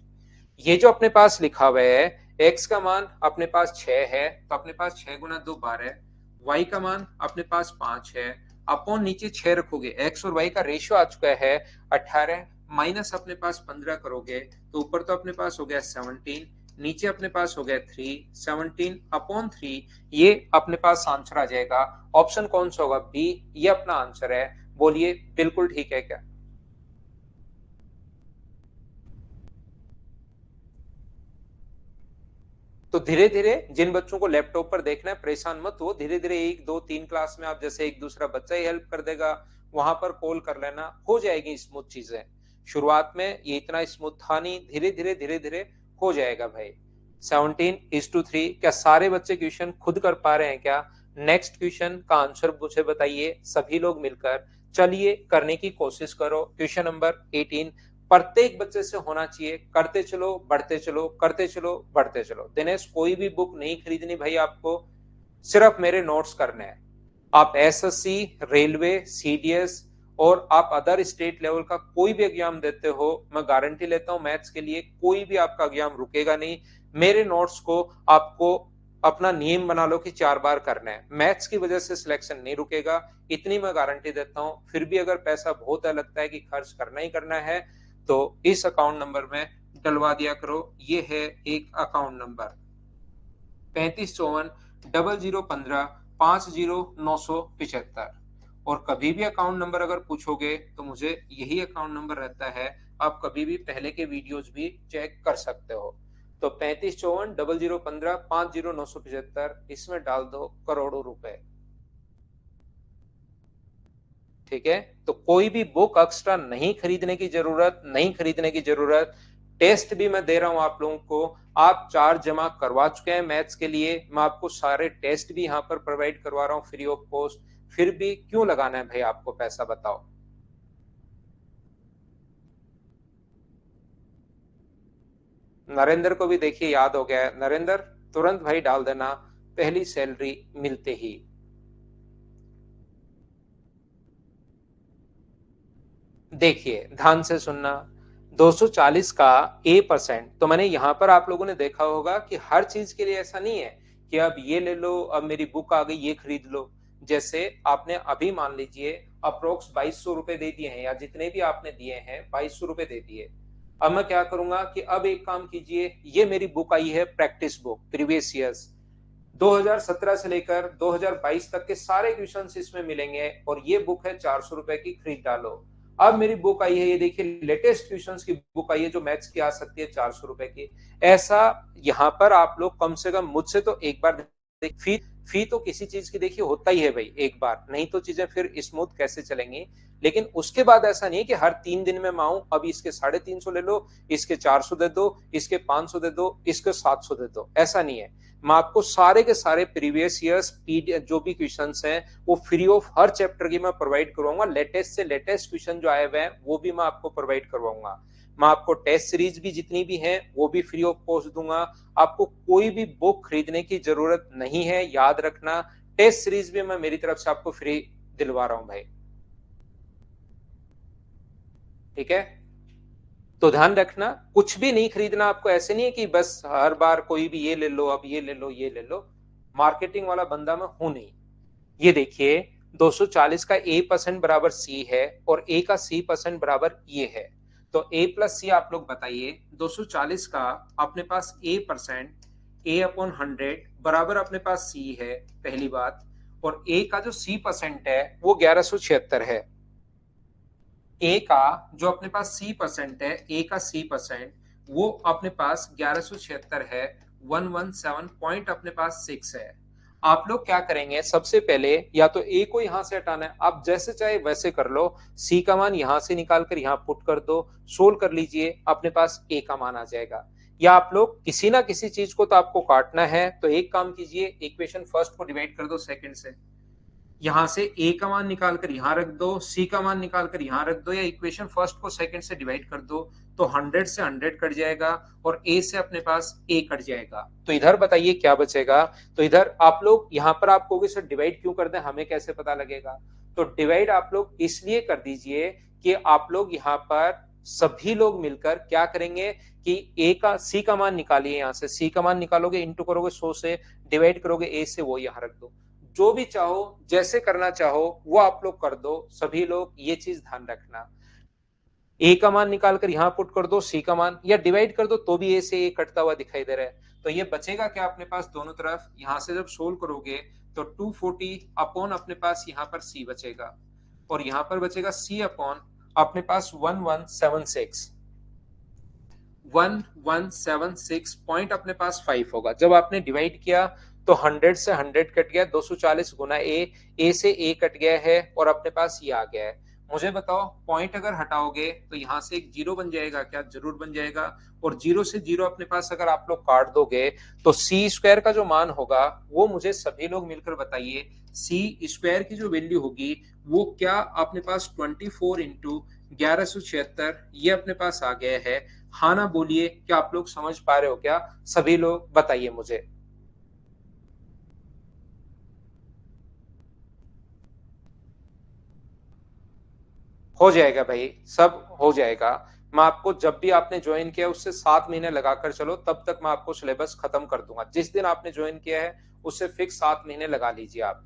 ये जो अपने पास लिखा हुआ है, x का मान अपने पास 6 है तो अपने पास 6 गुना 2 12 है, y का मान अपने पास 5 है, अपॉन नीचे 6 रखोगे, x और y का रेशियो आ चुका है 18, माइनस अपने पास 15 करोगे तो ऊपर तो अपने पास हो गया 17, नीचे अपने पास हो गया 3, 17 अपॉन 3, ये अपने पास आंसर आ जाएगा। ऑप्शन कौन सा होगा? बी, ये अपना आंसर है। बोलिए बिल्कुल ठीक है क्या? तो धीरे धीरे जिन बच्चों को लैपटॉप पर देखना है परेशान मत हो, धीरे धीरे 1 2 3 क्लास में आप जैसे एक दूसरा बच्चा ही हेल्प कर देगा, वहां पर कॉल कर लेना, हो जाएगी स्मूथ चीजें। शुरुआत में ये इतना स्मूथ था नहीं, धीरे धीरे हो जाएगा भाई। 17:3, क्या सारे बच्चे क्वेश्चन खुद कर पा रहे हैं क्या? नेक्स्ट क्वेश्चन का आंसर मुझे बताइए सभी लोग मिलकर, चलिए करने की कोशिश करो। क्वेश्चन नंबर 18 प्रत्येक बच्चे से होना चाहिए, करते चलो बढ़ते चलो, करते चलो बढ़ते चलो। दिनेश कोई भी बुक नहीं खरीदनी भाई, आपको सिर्फ मेरे नोट्स करने हैं। आप एसएससी, रेलवे, सीडीएस और आप अदर स्टेट लेवल का कोई भी एग्जाम देते हो, मैं गारंटी लेता हूं मैथ्स के लिए कोई भी आपका एग्जाम रुकेगा नहीं। मेरे नोट्स को आपको अपना नियम बना लो कि 4 बार करना है, मैथ्स की वजह से सिलेक्शन नहीं रुकेगा, इतनी मैं गारंटी देता हूं। फिर भी अगर पैसा बहुत लगता है कि खर्च करना ही करना है तो इस अकाउंट नंबर में डलवा दिया करो। ये है एक अकाउंट नंबर 3554-0015-50,975। और कभी भी अकाउंट नंबर अगर पूछोगे तो मुझे यही अकाउंट नंबर रहता है, आप कभी भी पहले के वीडियोस भी चेक कर सकते हो। तो 3554-0015-50,975, इसमें डाल दो करोड़ों रुपए। ठीक है, तो कोई भी बुक एक्स्ट्रा नहीं खरीदने की जरूरत, नहीं खरीदने की जरूरत। टेस्ट भी मैं दे रहा हूं आप लोगों को, आप चार्ज जमा करवा चुके हैं मैथ्स के लिए, मैं आपको सारे टेस्ट भी यहां पर प्रोवाइड करवा रहा हूं फ्री ऑफ कॉस्ट। फिर भी क्यों लगाना है भाई आपको पैसा, बताओ। नरेंद्र को भी देखिए याद हो गया है, नरेंद्र तुरंत भाई डाल देना पहली सैलरी मिलते ही। देखिए ध्यान से सुनना, 240 का A%, तो मैंने यहां पर आप लोगों ने देखा होगा कि हर चीज के लिए ऐसा नहीं है कि अब ये ले लो, अब मेरी बुक आ गई ये खरीद लो। जैसे आपने अभी मान लीजिए अप्रोक्स 2200 रुपए दे दिए हैं, या जितने भी आपने दिए हैं 2200 रुपए दे दिए। अब मैं क्या करूंगा कि अब एक काम कीजिए, ये मेरी बुक आई है प्रैक्टिस बुक प्रीवियस ईयर्स 2017 से लेकर 2022 तक के सारे क्वेश्चंस इसमें मिलेंगे, और ये बुक है 400 रुपए की, खरीद डालो। अब मेरी बुक आई है, ये देखिए लेटेस्ट क्वेश्चंस की बुक आई है जो मैथ्स की आ सकती है 400 रुपए की। ऐसा यहाँ पर आप लोग कम से कम मुझसे तो एक बार फी फी तो किसी चीज की देखिए होता ही है भाई एक बार, नहीं तो चीजें फिर स्मूथ कैसे चलेंगी। लेकिन उसके बाद ऐसा नहीं है कि हर 3 दिन में मैं आऊं, अभी इसके 350 ले लो, इसके 400 दे दो, इसके 500 दे दो, इसके 700 दे दो, ऐसा नहीं है। मैं आपको सारे के सारे प्रीवियस ईयर्स जो भी क्वेश्चंस हैं वो फ्री ऑफ हर चैप्टर की मैं प्रोवाइड करवाऊंगा। लेटेस्ट से लेटेस्ट क्वेश्चन जो आए हुए हैं वो भी मैं आपको प्रोवाइड करवाऊंगा। मैं आपको टेस्ट सीरीज भी जितनी भी हैं वो भी फ्री ऑफ कॉस्ट दूंगा। आपको कोई भी बुक खरीदने की जरूरत नहीं है, याद रखना। टेस्ट सीरीज भी मैं मेरी तरफ से आपको फ्री दिलवा रहा हूं भाई, ठीक है। तो ध्यान रखना, कुछ भी नहीं खरीदना आपको, ऐसे नहीं है कि बस हर बार कोई भी ये ले लो, अब ये ले लो, ये ले लो। मार्केटिंग वाला बंदा मैं हूं नहीं। ये देखिए 240 का ए परसेंट बराबर सी है और ए का सी परसेंट बराबर ये है। तो ए प्लस सी आप लोग बताइए, 240 का अपने पास ए परसेंट ए अपॉन 100 बराबर अपने पास सी है, पहली बात। और ए का जो सी परसेंट है वो 1176 है। ए का जो अपने पास सी परसेंट है, ए का सी परसेंट वो अपने पास 1176 है। 117 पॉइंट अपने पास 6 है। आप लोग क्या करेंगे, सबसे पहले या तो ए को यहां से हटाना है, आप जैसे चाहे वैसे कर लो। सी का मान यहां से निकाल कर यहां पुट कर दो, सोल्व कर लीजिए, अपने पास ए का मान आ जाएगा। या आप लोग किसी ना किसी चीज को तो आपको काटना है, तो एक काम कीजिए, इक्वेशन फर्स्ट को डिवाइड कर दो सेकंड से। यहां से ए का मान निकाल कर यहां रख दो, सी का मान निकाल कर यहां रख दो, या इक्वेशन फर्स्ट को सेकंड से डिवाइड कर दो। तो 100 से 100 कट जाएगा और ए से अपने पास ए कट जाएगा। तो इधर बताइए क्या बचेगा। तो इधर आप लोग यहाँ पर आप कहोगे सर डिवाइड क्यों कर दें, हमें कैसे पता लगेगा। तो डिवाइड आप लोग इसलिए कर दीजिए कि आप लोग यहाँ पर सभी लोग मिलकर क्या करेंगे कि ए का सी का मान निकालिए, यहां से सी का मान निकालोगे, इंटू करोगे 100 से, डिवाइड करोगे ए से, वो यहां रख दो। जो भी चाहो जैसे करना चाहो वो आप लोग कर दो, सभी लोग ये चीज ध्यान रखना। ए का मान निकाल कर यहां पुट कर दो, सी का मान, या डिवाइड कर दो तो भी ए से ए कटता हुआ दिखाई दे रहा है। तो ये बचेगा क्या अपने पास दोनों तरफ, यहां से जब सोल्व करोगे तो 240 अपॉन अपने पास यहाँ पर सी बचेगा, और यहाँ पर बचेगा सी अपॉन अपने पास 1176। 1176 पॉइंट अपने पास 5 होगा। जब आपने डिवाइड किया तो 100 से 100 कट गया, 240 गुना ए से ए कट गया है और अपने पास ये आ गया है। मुझे बताओ पॉइंट अगर हटाओगे तो यहां से एक जीरो बन जाएगा क्या, जरूर बन जाएगा। और जीरो से जीरो अपने पास अगर आप लोग काट दोगे तो सी स्क्वायर का जो मान होगा वो मुझे सभी लोग मिलकर बताइए, सी स्क्वायर की जो वैल्यू होगी वो क्या अपने पास 24 इंटू 1176 ये अपने पास आ गया है। हाँ ना बोलिए, क्या आप लोग समझ पा रहे हो क्या, सभी लोग बताइए मुझे। हो जाएगा भाई, सब हो जाएगा। मैं आपको जब भी आपने ज्वाइन किया उससे 7 महीने लगाकर चलो, तब तक मैं आपको सिलेबस खत्म कर दूंगा। जिस दिन आपने ज्वाइन किया है उससे फिक्स 7 महीने लगा लीजिए आप।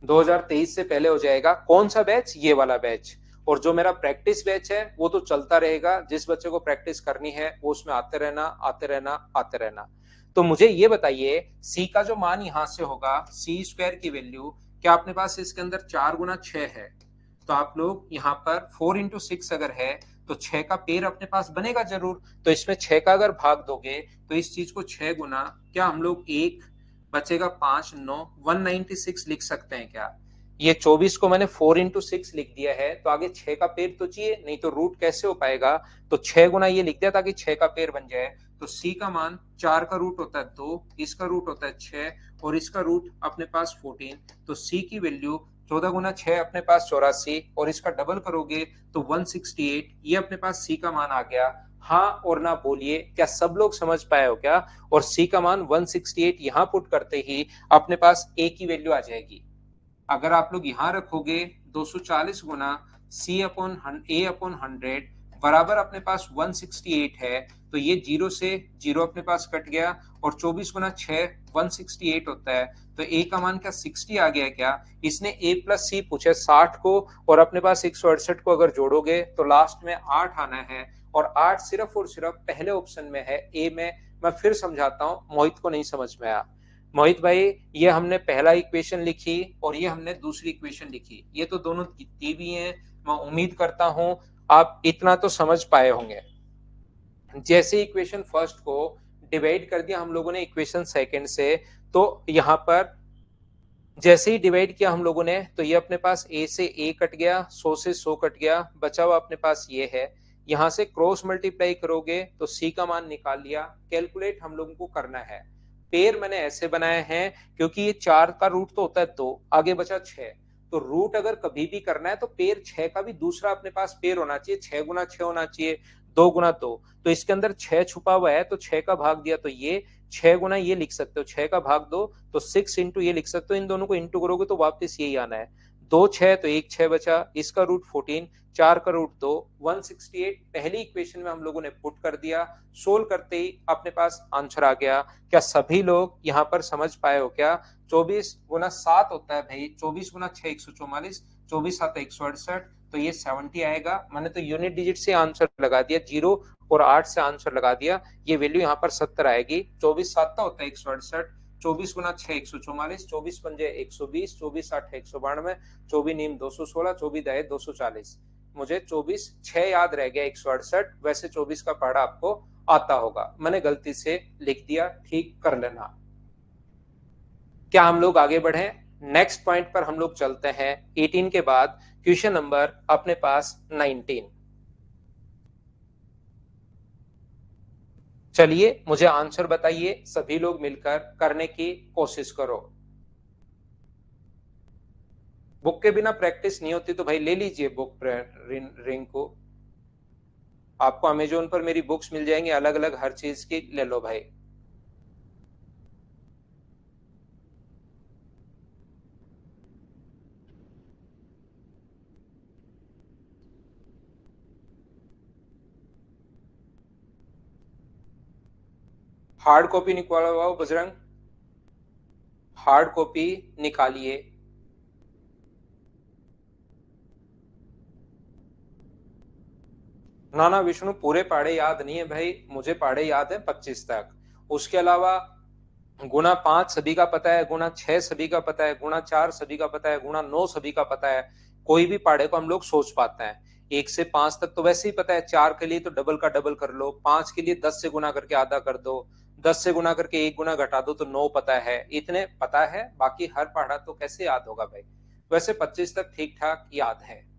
2023 से पहले हो जाएगा। कौन सा बैच, ये वाला बैच। और जो मेरा प्रैक्टिस बैच है वो तो चलता रहेगा, जिस बच्चे को प्रैक्टिस करनी है वो उसमें आते रहना, आते रहना, आते रहना। तो मुझे ये बताइए, सी का जो मान यहां से होगा, सी स्क्वायर की वैल्यू, क्या अपने पास इसके अंदर 4 गुना 6 है। तो आप लोग यहाँ पर 4 इंटू 6 अगर है तो 6 का पेड़ अपने पास बनेगा जरूर। तो इसमें 6 का अगर भाग दोगे तो इस चीज को 6 गुना, क्या हम लोग एक बचेगा 5 9 196 लिख सकते हैं क्या। ये 24 को मैंने 4 इंटू 6 लिख दिया है, तो आगे 6 का पेड़ तो चाहिए, नहीं तो रूट कैसे हो पाएगा। तो 6 गुना ये लिख दिया ताकि 6 का पेड़ बन जाए। तो सी का मान 4 का रूट होता है 2, इसका रूट होता है 6 और इसका रूट अपने पास 14। तो सी की वैल्यू 14 गुना 6 अपने पास 84, और इसका डबल करोगे तो 168, ये अपने पास सी का मान आ गया। हाँ और ना बोलिए, क्या सब लोग समझ पाए हो क्या। और सी का मान 168 यहां पुट करते ही अपने पास ए की वैल्यू आ जाएगी। अगर आप लोग यहां रखोगे 240 गुना सी अपॉन ए अपॉन 100 बराबर अपने पास 168 है, तो ये जीरो से जीरो अपने पास कट गया, और 24 गुना 6 168 होता है। तो ए का मान क्या 60 आ गया क्या। इसने ए प्लस सी पूछे 60 को, और अपने पास 168 को अगर जोड़ोगे तो लास्ट में 8 आना है, और 8 सिर्फ और सिर्फ पहले ऑप्शन में है, ए में। मैं फिर समझाता हूं, मोहित को नहीं समझ में आया। मोहित भाई, ये हमने पहला इक्वेशन लिखी और ये हमने दूसरी इक्वेशन लिखी, ये तो दोनों दी भी हैं। मैं उम्मीद करता हूं आप इतना तो समझ पाए होंगे। जैसे इक्वेशन फर्स्ट को डिवाइड कर दिया हम लोगों ने इक्वेशन सेकंड से, तो यहां पर जैसे ही डिवाइड किया हम लोगों ने, तो ये अपने पास a से a कट गया, 100 से 100 कट गया, बचा हुआ अपने पास ये है। यहां से क्रॉस मल्टीप्लाई करोगे तो c का मान निकाल लिया। कैलकुलेट हम लोगों को करना है। पेयर मैंने ऐसे बनाए हैं क्योंकि ये 4 का रूट तो होता है 2, आगे बचा 6, तो रूट अगर कभी भी करना है तो पेयर 6 का भी दूसरा अपने पास पेयर होना चाहिए, 6 गुना 6 होना चाहिए, 2 गुना 2। तो इसके अंदर 6 छुपा हुआ है, तो 6 का भाग दिया तो ये 6 गुना ये लिख सकते हो, 6 का भाग 2 तो 6 इंटू ये लिख सकते हो। इन दोनों को इंटू करोगे तो वापस यही आना है। 2 6 तो 1 6 बचा, इसका रूट 14, 4 का रूट 2, 168 पहली इक्वेशन में हम लोगों ने पुट कर दिया। सोल्व करते ही अपने पास आंसर आ गया। क्या सभी लोग यहाँ पर समझ पाए हो क्या? 24 गुना 7 होता है भाई, 24 गुना 6 144, 24 7 168, तो ये 70 आएगा। मैंने तो यूनिट डिजिट से आंसर लगा दिया, 0 और 8 से आंसर लगा दिया, ये वैल्यू यहाँ पर 70 आएगी। 24 7 होता है 168, 24 गुना 6 144, 24 पंजे 120, 24 8 192, 24 नीम 216, 24 दहे 240। मुझे 24 6 याद रह गया 168, वैसे 24 का पढ़ा आपको आता होगा, मैंने गलती से लिख दिया, ठीक कर लेना। क्या हम लोग आगे बढ़े? नेक्स्ट पॉइंट पर हम लोग चलते हैं। 18 के बाद क्वेश्चन नंबर अपने पास 19। चलिए मुझे आंसर बताइए, सभी लोग मिलकर करने की कोशिश करो। बुक के बिना प्रैक्टिस नहीं होती, तो भाई ले लीजिए बुक रिंग को। आपको अमेजोन पर मेरी बुक्स मिल जाएंगी अलग अलग हर चीज की, ले लो भाई। हार्ड कॉपी निकालवाओ बजरंग, हार्ड कॉपी निकालिए। ना ना विष्णु, पूरे पाड़े याद नहीं है भाई, मुझे पाड़े याद है 25 तक। उसके अलावा गुणा 5 सभी का पता है, गुणा 6 सभी का पता है, गुणा 4 सभी का पता है, गुणा 9 सभी का पता है। कोई भी पाड़े को हम लोग सोच पाते हैं। 1 से 5 तक तो वैसे ही पता है, 4 के लिए तो डबल का डबल कर लो, 5 के लिए 10 से गुना करके आधा कर दो, 10 से गुना करके 1 गुना घटा दो तो 9 पता है। इतने पता है, बाकी हर पढ़ा तो कैसे याद होगा भाई। वैसे 25 तक ठीक ठाक याद है।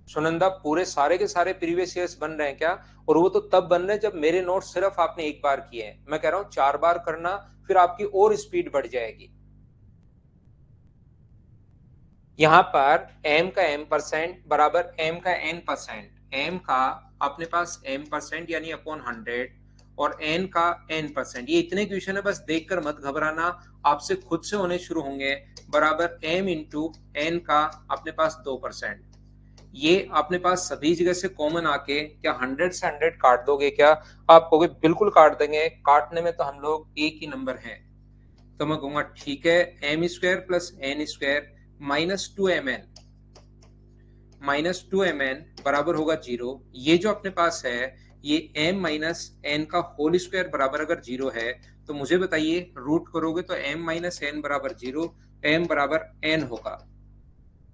सुनंदा, पूरे सारे के सारे प्रीवियस ईयर्स बन रहे हैं क्या? और वो तो तब बन रहे हैं जब मेरे नोट सिर्फ आपने एक बार किए हैं। मैं कह रहा हूं 4 बार करना, फिर आपकी और स्पीड बढ़ जाएगी। यहां पर m का m% बराबर m का n%, m का अपने पास m% यानी अपॉन 100, और n का n%। ये इतने क्वेश्चन है, बस देखकर मत घबराना, आपसे खुद से होने शुरू होंगे। बराबर m इंटू n का अपने पास 2%। ये अपने पास सभी जगह से कॉमन आके क्या 100 से 100 काट दोगे क्या? आप कहोगे बिल्कुल काट देंगे, काटने में तो हम लोग एक ही नंबर हैं। तो मैं कहूंगा ठीक है, M square plus N square -2mn बराबर होगा 0। ये जो अपने पास है, ये m माइनस एन का होल स्क्वायर बराबर अगर 0 है, तो मुझे बताइए रूट करोगे तो m माइनस एन बराबर 0, m बराबर n होगा।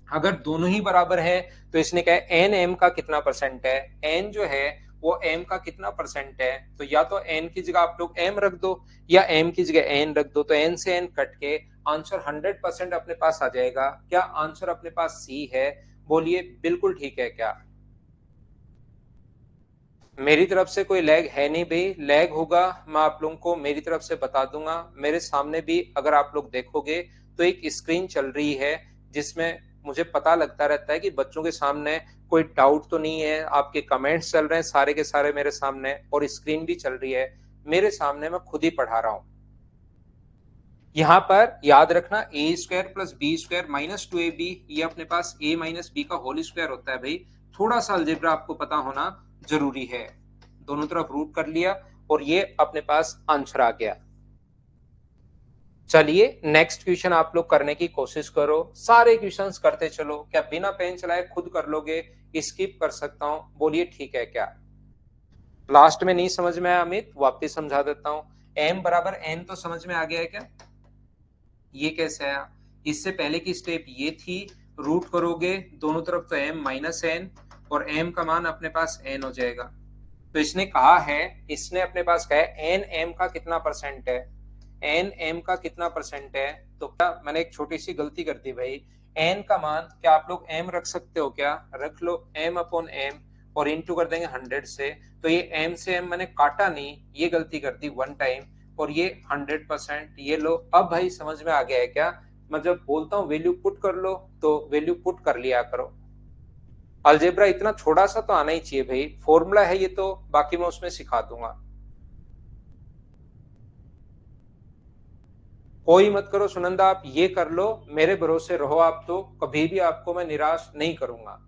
अगर दोनों ही बराबर है तो इसने कहा एन एम का कितना परसेंट है, एन जो है वो एम का कितना परसेंट है, तो या तो एन की जगह आप लोग एम रख दो या एम की जगह एन रख दो, तो एन से एन कट के आंसर 100% अपने पास आ जाएगा। क्या आंसर अपने पास सी है? बोलिए बिल्कुल ठीक है क्या? मेरी तरफ से कोई लैग है नहीं भाई, लैग होगा मैं आप लोगों को मेरी तरफ से बता दूंगा। मेरे सामने भी अगर आप लोग देखोगे तो एक स्क्रीन चल रही है, जिसमें मुझे पता लगता रहता है कि बच्चों के सामने कोई डाउट तो नहीं है। आपके कमेंट्स चल रहे हैं सारे के सारे मेरे सामने, और स्क्रीन भी चल रही है मेरे सामने, मैं खुद ही पढ़ा रहा हूं। यहां पर याद रखना a square plus b square minus 2ab, ये अपने पास a माइनस बी का होल स्क्वायर होता है भाई। थोड़ा सा अलजेब्रा आपको पता होना जरूरी है। दोनों तरफ रूट कर लिया और ये अपने पास आंसर आ गया। चलिए नेक्स्ट क्वेश्चन आप लोग करने की कोशिश करो, सारे क्वेश्चंस करते चलो। क्या बिना पेन चलाए खुद कर लोगे? स्किप कर सकता हूं? बोलिए ठीक है क्या? लास्ट में नहीं समझ में आया अमित, वापिस समझा देता हूं। m बराबर n तो समझ में आ गया है क्या? ये कैसे आया? इससे पहले की स्टेप ये थी, रूट करोगे दोनों तरफ तो m माइनस एन, और m का मान अपने पास n हो जाएगा। तो इसने कहा है, इसने अपने पास कहा है एन एम का कितना परसेंट है, एन एम का कितना परसेंट है। तो क्या मैंने एक छोटी सी गलती कर दी भाई, एन का मान क्या आप लोग एम रख सकते हो, क्या रख लो एम अपॉन एम और इनटू कर देंगे 100 से। तो ये एम से एम मैंने काटा नहीं, ये गलती कर दी वन टाइम, और ये 100%। ये लो, अब भाई समझ में आ गया है क्या, मैं जब बोलता हूँ वैल्यू पुट कर लो तो वैल्यू पुट कर लिया करो। अलजेब्रा इतना छोटा सा तो आना ही चाहिए भाई, फॉर्मूला है ये तो, बाकी मैं उसमें सिखा दूंगा। कोई मत करो सुनंदा, आप ये कर लो, मेरे भरोसे रहो, आप तो कभी भी आपको मैं निराश नहीं करूंगा,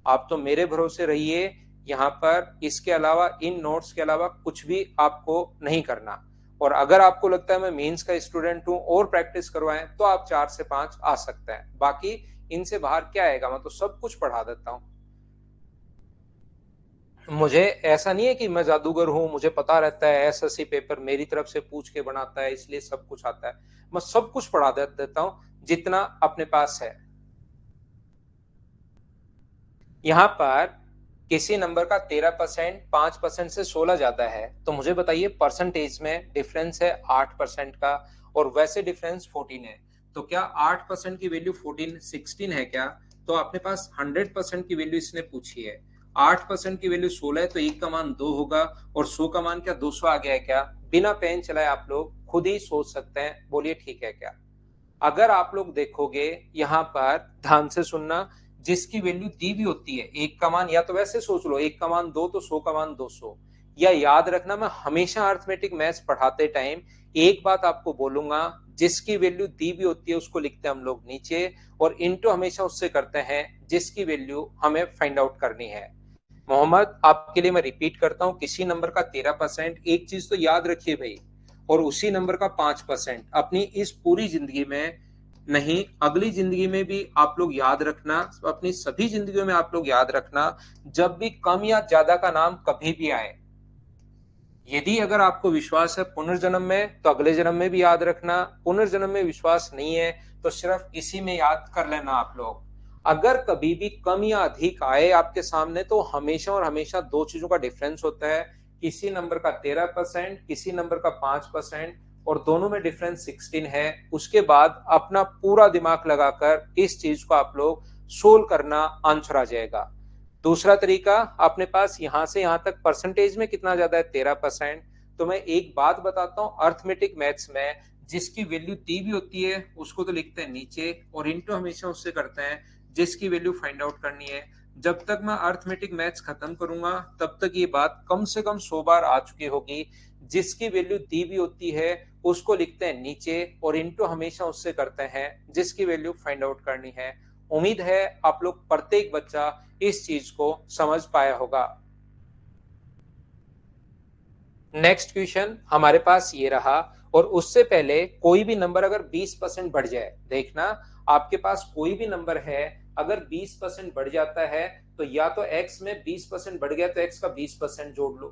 आप तो मेरे भरोसे रहिए। यहाँ पर इसके अलावा, इन नोट्स के अलावा कुछ भी आपको नहीं करना। और अगर आपको लगता है मैं मेंस का स्टूडेंट हूं और प्रैक्टिस करवाएं तो आप 4 से 5 आ सकते हैं, बाकी इनसे बाहर क्या आएगा, मैं तो सब कुछ पढ़ा देता हूँ। मुझे ऐसा नहीं है कि मैं जादूगर हूं, मुझे पता रहता है एसएससी पेपर मेरी तरफ से पूछ के बनाता है इसलिए सब कुछ आता है। मैं सब कुछ पढ़ा देता हूं जितना अपने पास है। यहाँ पर किसी नंबर का 13%, 5% से 16 ज्यादा है, तो मुझे बताइए परसेंटेज में डिफरेंस है 8% का, और वैसे डिफरेंस 14 है। तो क्या 8% की वैल्यू 14 16 है क्या? तो अपने पास 100% की वैल्यू इसने पूछी है, 8% की वैल्यू 16 है, तो एक का मान 2 होगा, और 100 का मान क्या 200 आ गया है क्या? बिना पेन चलाए आप लोग खुद ही सोच सकते हैं, बोलिए ठीक है क्या? अगर आप लोग देखोगे यहाँ पर ध्यान से सुनना, जिसकी वैल्यू दी भी होती है एक का मान, या तो वैसे सोच लो एक का मान 2 तो 100 का मान 200, या याद रखना मैं हमेशा अर्थमेटिक मैथ्स पढ़ाते टाइम एक बात आपको बोलूंगा, जिसकी वैल्यू दी भी होती है उसको लिखते हैं हम लोग नीचे, और इनटू हमेशा उससे करते हैं जिसकी वैल्यू हमें फाइंड आउट करनी है। मोहम्मद आपके लिए मैं रिपीट करता हूं, किसी नंबर का 13%, एक चीज तो याद रखिए भाई, और उसी नंबर का 5% अपनी इस पूरी जिंदगी में नहीं, अगली जिंदगी में भी आप लोग याद रखना, अपनी सभी जिंदगियों में आप लोग याद रखना, जब भी कम या ज्यादा का नाम कभी भी आए, यदि अगर आपको विश्वास है पुनर्जन्म में तो अगले जन्म में भी याद रखना, पुनर्जन्म में विश्वास नहीं है तो सिर्फ इसी में याद कर लेना आप लोग। अगर कभी भी कम या अधिक आए आपके सामने तो हमेशा और हमेशा दो चीजों का डिफरेंस होता है, किसी नंबर का 13%, किसी नंबर का 5%, और दोनों में डिफरेंस 16 है। उसके बाद अपना पूरा दिमाग लगाकर इस चीज को आप लोग सोल्व करना, आंसर आ जाएगा। दूसरा तरीका, अपने पास यहां से यहां तक परसेंटेज में कितना ज्यादा है 13%, तो मैं एक बात बताता हूं, अर्थमेटिक मैथ्स में जिसकी वैल्यू दी भी होती है उसको तो लिखते हैं नीचे, और इंटू हमेशा उससे करते हैं जिसकी वैल्यू फाइंड आउट करनी है। जब तक मैं अर्थमेटिक मैथ्स खत्म करूंगा तब तक ये बात कम से कम 100 बार आ चुकी होगी, जिसकी वैल्यू दी भी होती है उसको लिखते हैं नीचे, और इंटू हमेशा उससे करते हैं जिसकी वैल्यू फाइंड आउट करनी है। उम्मीद है आप लोग प्रत्येक बच्चा इस चीज को समझ पाया होगा। नेक्स्ट क्वेश्चन हमारे पास ये रहा, और उससे पहले कोई भी नंबर अगर 20% बढ़ जाए, देखना आपके पास कोई भी नंबर है अगर 20% बढ़ जाता है, तो या तो x में 20% बढ़ गया तो x का 20% जोड़ लो,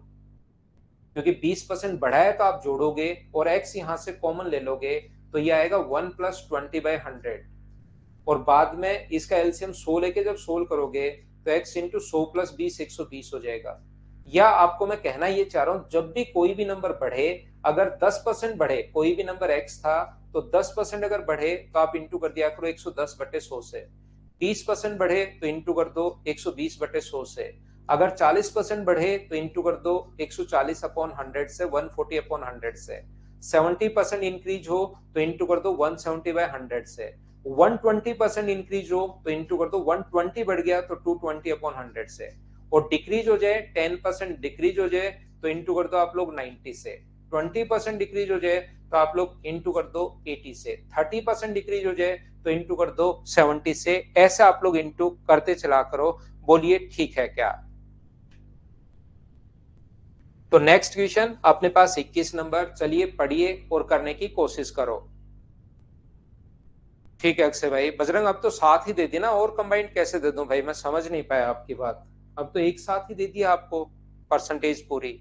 क्योंकि 20% बढ़ा है तो आप जोड़ोगे, और x यहां से कॉमन ले लोगे तो ये आएगा 1+20/100, और बाद में इसका एलसीएम 100 लेके जब सोल्व करोगे तो x इंटू 100+20 120 हो जाएगा। या आपको मैं कहना ये चाह रहा हूं, जब भी कोई भी नंबर बढ़े, अगर 10% बढ़े, कोई भी नंबर x था तो 10% अगर बढ़े तो आप इंटू कर दिया करो 110/100 से, 20% बढ़े तो इंटू कर दो 120/100 से, अगर 40% बढ़े तो इंटू कर दो 140/100 से, 140/100 से, 70% इंक्रीज हो तो इंटू कर दो 170/100 से, 120% इंक्रीज हो तो इंटू कर दो 120 बढ़ गया तो 220/100 से, और डिक्रीज हो जाए 10% डिक्रीज हो जाए तो इंटू कर दो आप लोग 90 से, 20% डिक्रीज हो जाए तो आप लोग इंटू कर दो 80 से, 30% डिक्रीज हो जाए तो इंटू कर दो 70 से, ऐसे आप लोग इंटू करते चला करो, बोलिए ठीक है क्या? तो नेक्स्ट क्वेश्चन अपने पास 21 नंबर, चलिए पढ़िए और करने की कोशिश करो। ठीक है अक्षय भाई, बजरंग अब तो साथ ही दे दी ना, और कंबाइंड कैसे दे दूं भाई, मैं समझ नहीं पाया आपकी बात, अब तो एक साथ ही दे दिया आपको परसेंटेज पूरी।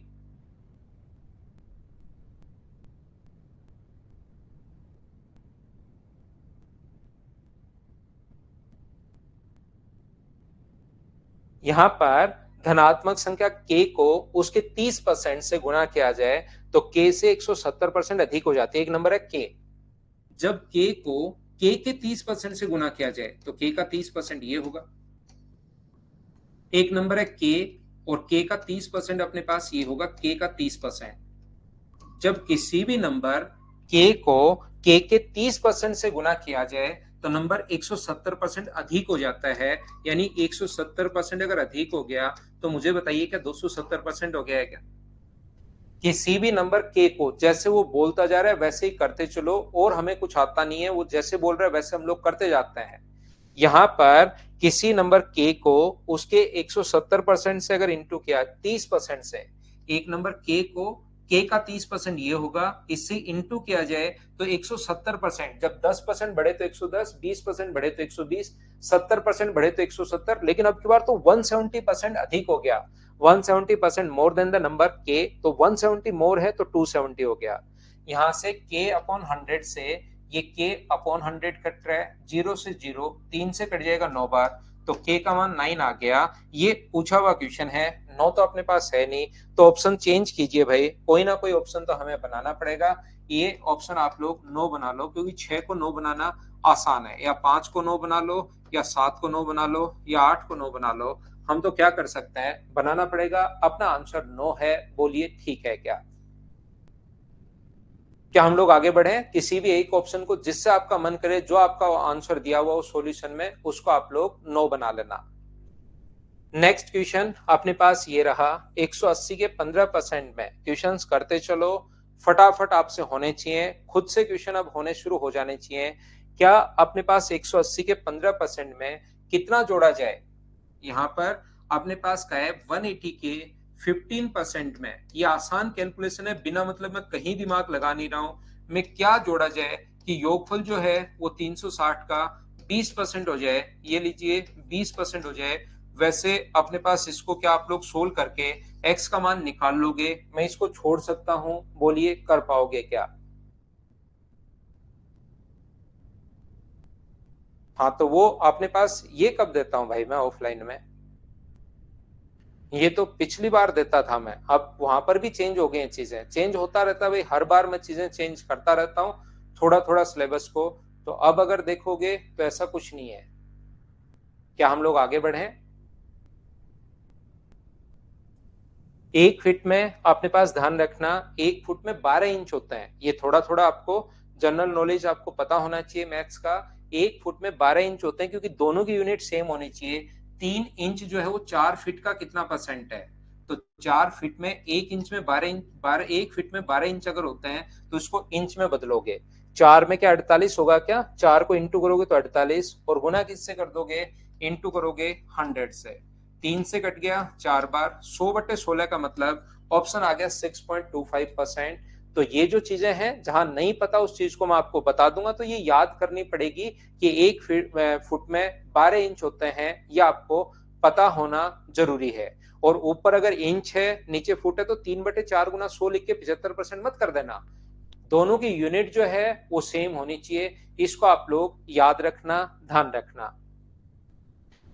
यहाँ पर धनात्मक संख्या k को उसके 30% से गुणा किया जाए तो k से 170% अधिक हो जाती है। एक नंबर है k। जब k को k के 30% से गुणा किया जाए तो k का 30% ये होगा। एक नंबर है k और k का 30% अपने पास ये होगा, k का 30%। जब किसी भी नंबर k को k के 30% से गुणा किया जाए तो नंबर 170% अधिक हो जाता है। यानी 170% अगर अधिक हो गया तो मुझे बताइए क्या 270% हो गया है क्या? किसी भी नंबर k को जैसे वो बोलता जा रहा है वैसे ही करते चलो, और हमें कुछ आता नहीं है, वो जैसे बोल रहा है वैसे हम लोग करते जाते हैं। यहाँ पर किसी नंबर k को उसके 170% से अगर इंटू किया 30% से, एक नंबर k को k का 30% ये होगा, इससे इंटू किया जाए तो 170%। जब 10% बढ़े तो 110, 20% बढ़े तो 120, 70% बढ़े तो 170, लेकिन अब की बार तो 170% अधिक हो गया। 170% more than the number k, तो 170 मोर है तो 270 हो गया। यहां से k अपॉन 100 से ये k अपॉन 100 कट रहा है, 0 से 0, 3 से कट जाएगा 9 बार, तो k का मान 9 आ गया। ये पूछा हुआ क्वेश्चन है, 9 तो अपने पास है नहीं, तो ऑप्शन चेंज कीजिए भाई, कोई ना कोई ऑप्शन तो हमें बनाना पड़ेगा। ये ऑप्शन आप लोग 9 बना लो, क्योंकि 6 को 9 बनाना आसान है, या 5 को 9 बना लो, या 7 को 9 बना लो, या 8 को 9 बना लो। हम तो क्या कर सकते हैं, बनाना पड़ेगा। अपना आंसर 9 है, बोलिए ठीक है क्या? क्या हम लोग आगे बढ़े किसी भी एक ऑप्शन को, जिससे आपका मन करे, जो आपका आंसर दिया हुआ उस सॉल्यूशन में उसको आप लोग 9 बना लेना। नेक्स्ट क्वेश्चन अपने पास ये रहा, 180 के 15% में क्वेश्चंस करते चलो, फटाफट आपसे होने चाहिए, खुद से क्वेश्चन अब होने शुरू हो जाने चाहिए। क्या अपने पास 180 के 15% में कितना जोड़ा जाए? यहाँ पर अपने पास का है 180 के 15% में। ये आसान कैलकुलेशन है, बिना मतलब मैं कहीं दिमाग लगा नहीं रहा हूं। मैं क्या जोड़ा जाए कि योगफल जो है वो 360 का 20% हो जाए, ये लीजिए 20% हो जाए। वैसे अपने पास इसको क्या आप लोग सोल्व करके x का मान निकाल लोगे? मैं इसको छोड़ सकता हूं, बोलिए कर पाओगे क्या? हाँ, तो वो अपने पास ये कब देता हूं भाई मैं ऑफलाइन में? ये तो पिछली बार देता था मैं, अब वहां पर भी चेंज हो गई हैं चीजें, चेंज होता रहता है भाई, हर बार मैं चीजें चेंज करता रहता हूँ थोड़ा थोड़ा सिलेबस को। तो अब अगर देखोगे तो ऐसा कुछ नहीं है। क्या हम लोग आगे बढ़े? 1 फीट में अपने पास ध्यान रखना, 1 फुट में 12 इंच होते हैं। ये थोड़ा थोड़ा आपको जनरल नॉलेज आपको पता होना चाहिए मैथ्स का। 1 फुट में 12 इंच होते हैं, क्योंकि दोनों की यूनिट सेम होनी चाहिए। 3 इंच जो है वो 4 फीट का कितना परसेंट है? तो 4 फीट में 1 इंच में 12 इंच, 1 फीट में 12 इंच अगर होते हैं तो उसको इंच में बदलोगे। 4 में क्या 48 होगा क्या? 4 को इंटू करोगे तो 48, और गुना किससे कर दोगे? इंटू करोगे 100 से। 3 से कट गया 4 बार, 100/16 का मतलब ऑप्शन आ गया 6.25%। तो ये जो चीजें हैं, जहां नहीं पता उस चीज को मैं आपको बता दूंगा, तो ये याद करनी पड़ेगी कि 1 फुट में 12 इंच होते हैं, ये आपको पता होना जरूरी है। और ऊपर अगर इंच है नीचे फुट है तो 3/4 गुना 100 लिख के 75% मत कर देना। दोनों की यूनिट जो है वो सेम होनी चाहिए, इसको आप लोग याद रखना, ध्यान रखना।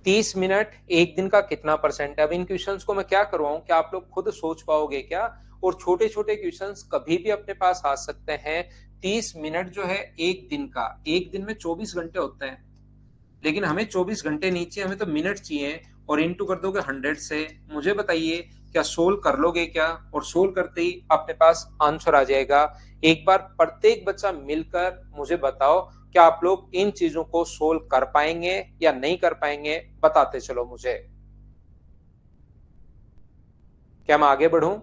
30 मिनट एक दिन का कितना परसेंट है? अब इन क्वेश्चंस को मैं क्या करवाऊं, क्या आप लोग खुद सोच पाओगे क्या? और छोटे छोटे क्वेश्चंस कभी भी अपने पास आ सकते हैं। 30 मिनट जो है एक दिन का, एक दिन में 24 घंटे होते हैं, लेकिन हमें 24 घंटे नहीं चाहिए, हमें तो मिनट चाहिए। और इंटू कर दोगे 100 से। मुझे बताइए क्या सोल्व कर लोगे क्या? और सोल्व करते ही अपने पास आंसर आ जाएगा। एक बार प्रत्येक बच्चा मिलकर मुझे बताओ, क्या आप लोग इन चीजों को सोल्व कर पाएंगे या नहीं कर पाएंगे? बताते चलो मुझे। क्या मैं आगे बढ़ूं?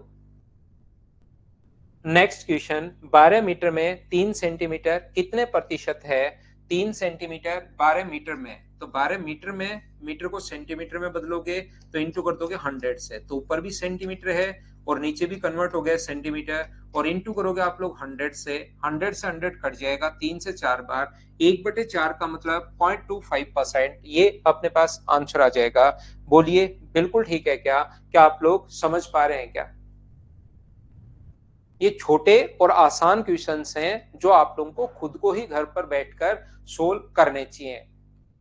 नेक्स्ट क्वेश्चन, 12 मीटर में 3 सेंटीमीटर कितने प्रतिशत है? 3 सेंटीमीटर 12 मीटर में, तो 12 मीटर में मीटर को सेंटीमीटर में बदलोगे तो इंटू कर दोगे 100 से, तो ऊपर भी सेंटीमीटर है और नीचे भी कन्वर्ट हो गया सेंटीमीटर, और इंटू करोगे आप लोग 100 से। 100 से 100 कट जाएगा 3 से 4 बार, 1/4 का मतलब 0.25%। ये अपने पास आंसर आ जाएगा। बोलिए बिल्कुल ठीक है क्या? क्या आप लोग समझ पा रहे हैं क्या? ये छोटे और आसान क्वेश्चंस हैं जो आप लोगों को खुद को ही घर पर बैठकर सोल्व करने चाहिए।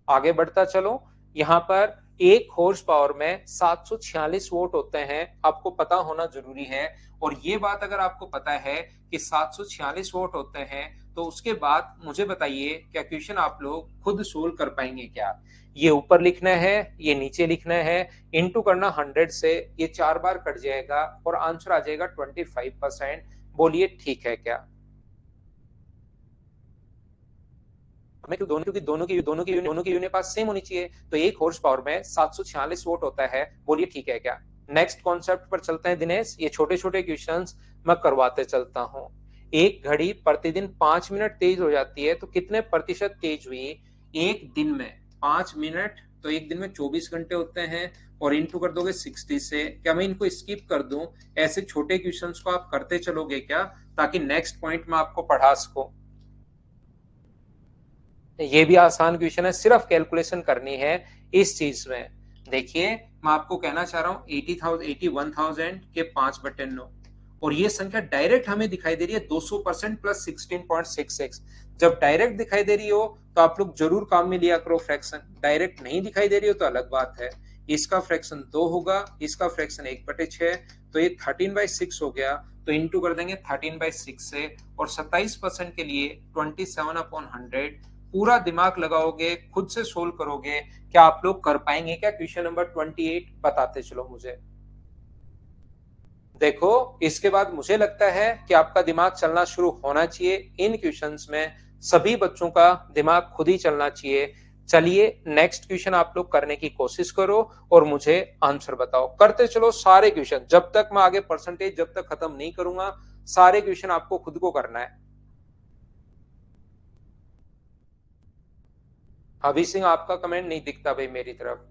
आगे बढ़ता चलो। यहाँ पर एक हॉर्स पावर में 746 वोट होते हैं, आपको पता होना जरूरी है। और ये बात अगर आपको पता है कि 746 वोट होते हैं, तो उसके बाद मुझे बताइए क्या क्वेश्चन आप लोग खुद सोल्व कर पाएंगे क्या? ये ऊपर लिखना है, ये नीचे लिखना है, इनटू करना 100 से, ये 4 बार कट जाएगा और आंसर आ जाएगा 25%। बोलिए ठीक है क्या? हमें क्यों? दोनों की यूनिट पास सेम होनी चाहिए, तो एक हॉर्स पावर में 746 वोट होता है। बोलिए ठीक है क्या? नेक्स्ट कॉन्सेप्ट पर चलते हैं दिनेश, ये छोटे छोटे क्वेश्चंस मैं करवाते चलता हूँ। एक घड़ी प्रतिदिन 5 मिनट तेज हो जाती है, तो कितने प्रतिशत तेज हुई एक दिन में? 5 मिनट, तो एक दिन में 24 घंटे होते हैं, और इंटू कर दोगे 60 से। क्या मैं इनको स्किप कर दूं? ऐसे छोटे क्वेश्चंस को आप करते चलोगे क्या, ताकि नेक्स्ट पॉइंट में आपको पढ़ा सकूं? ये भी आसान क्वेश्चन है, सिर्फ कैलकुलेशन करनी है इस चीज में। देखिए मैं आपको कहना चाह रहा हूँ 81,000 के 5/9, और ये संख्या डायरेक्ट हमें दिखाई दे रही है 200% प्लस 16.66। जब डायरेक्ट दिखाई दे रही हो तो आप लोग जरूर काम में लिया करो फ्रैक्शन, डायरेक्ट नहीं दिखाई दे रही हो तो अलग बात है। इसका फ्रैक्शन 2 होगा, इसका फ्रैक्शन 1/6, तो ये 13/6 हो गया, तो इंटू कर देंगे 13/6 से, और 27% के लिए 27/100। पूरा दिमाग लगाओगे, खुद से सोल्व करोगे, क्या आप लोग कर पाएंगे क्या क्वेश्चन नंबर 28? बताते चलो मुझे। देखो इसके बाद मुझे लगता है कि आपका दिमाग चलना शुरू होना चाहिए इन क्वेश्चंस में, सभी बच्चों का दिमाग खुद ही चलना चाहिए। चलिए नेक्स्ट क्वेश्चन आप लोग करने की कोशिश करो और मुझे आंसर बताओ। करते चलो सारे क्वेश्चन, जब तक मैं आगे परसेंटेज जब तक खत्म नहीं करूंगा, सारे क्वेश्चन आपको खुद को करना है। अभी सिंह आपका कमेंट नहीं दिखता भाई मेरी तरफ।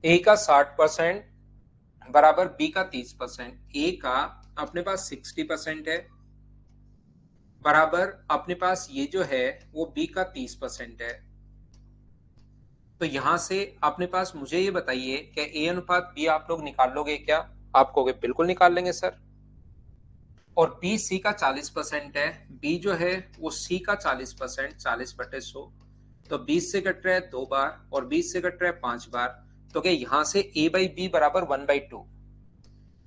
ए का 60% बराबर बी का 30%। ए का अपने पास 60% है, बराबर अपने पास ये जो है वो बी का 30% है। तो यहां से अपने पास मुझे ये बताइए क्या ए अनुपात बी आप लोग निकाल लोगे क्या? आप कहोगे बिल्कुल निकाल लेंगे सर। और बी सी का 40% है, बी जो है वो सी का 40%, 40/100। तो 20 से कट रहा है 2 बार, और 20 से कट रहा है 5 बार। तो क्या यहां से ए बाई बी बराबर 1/2?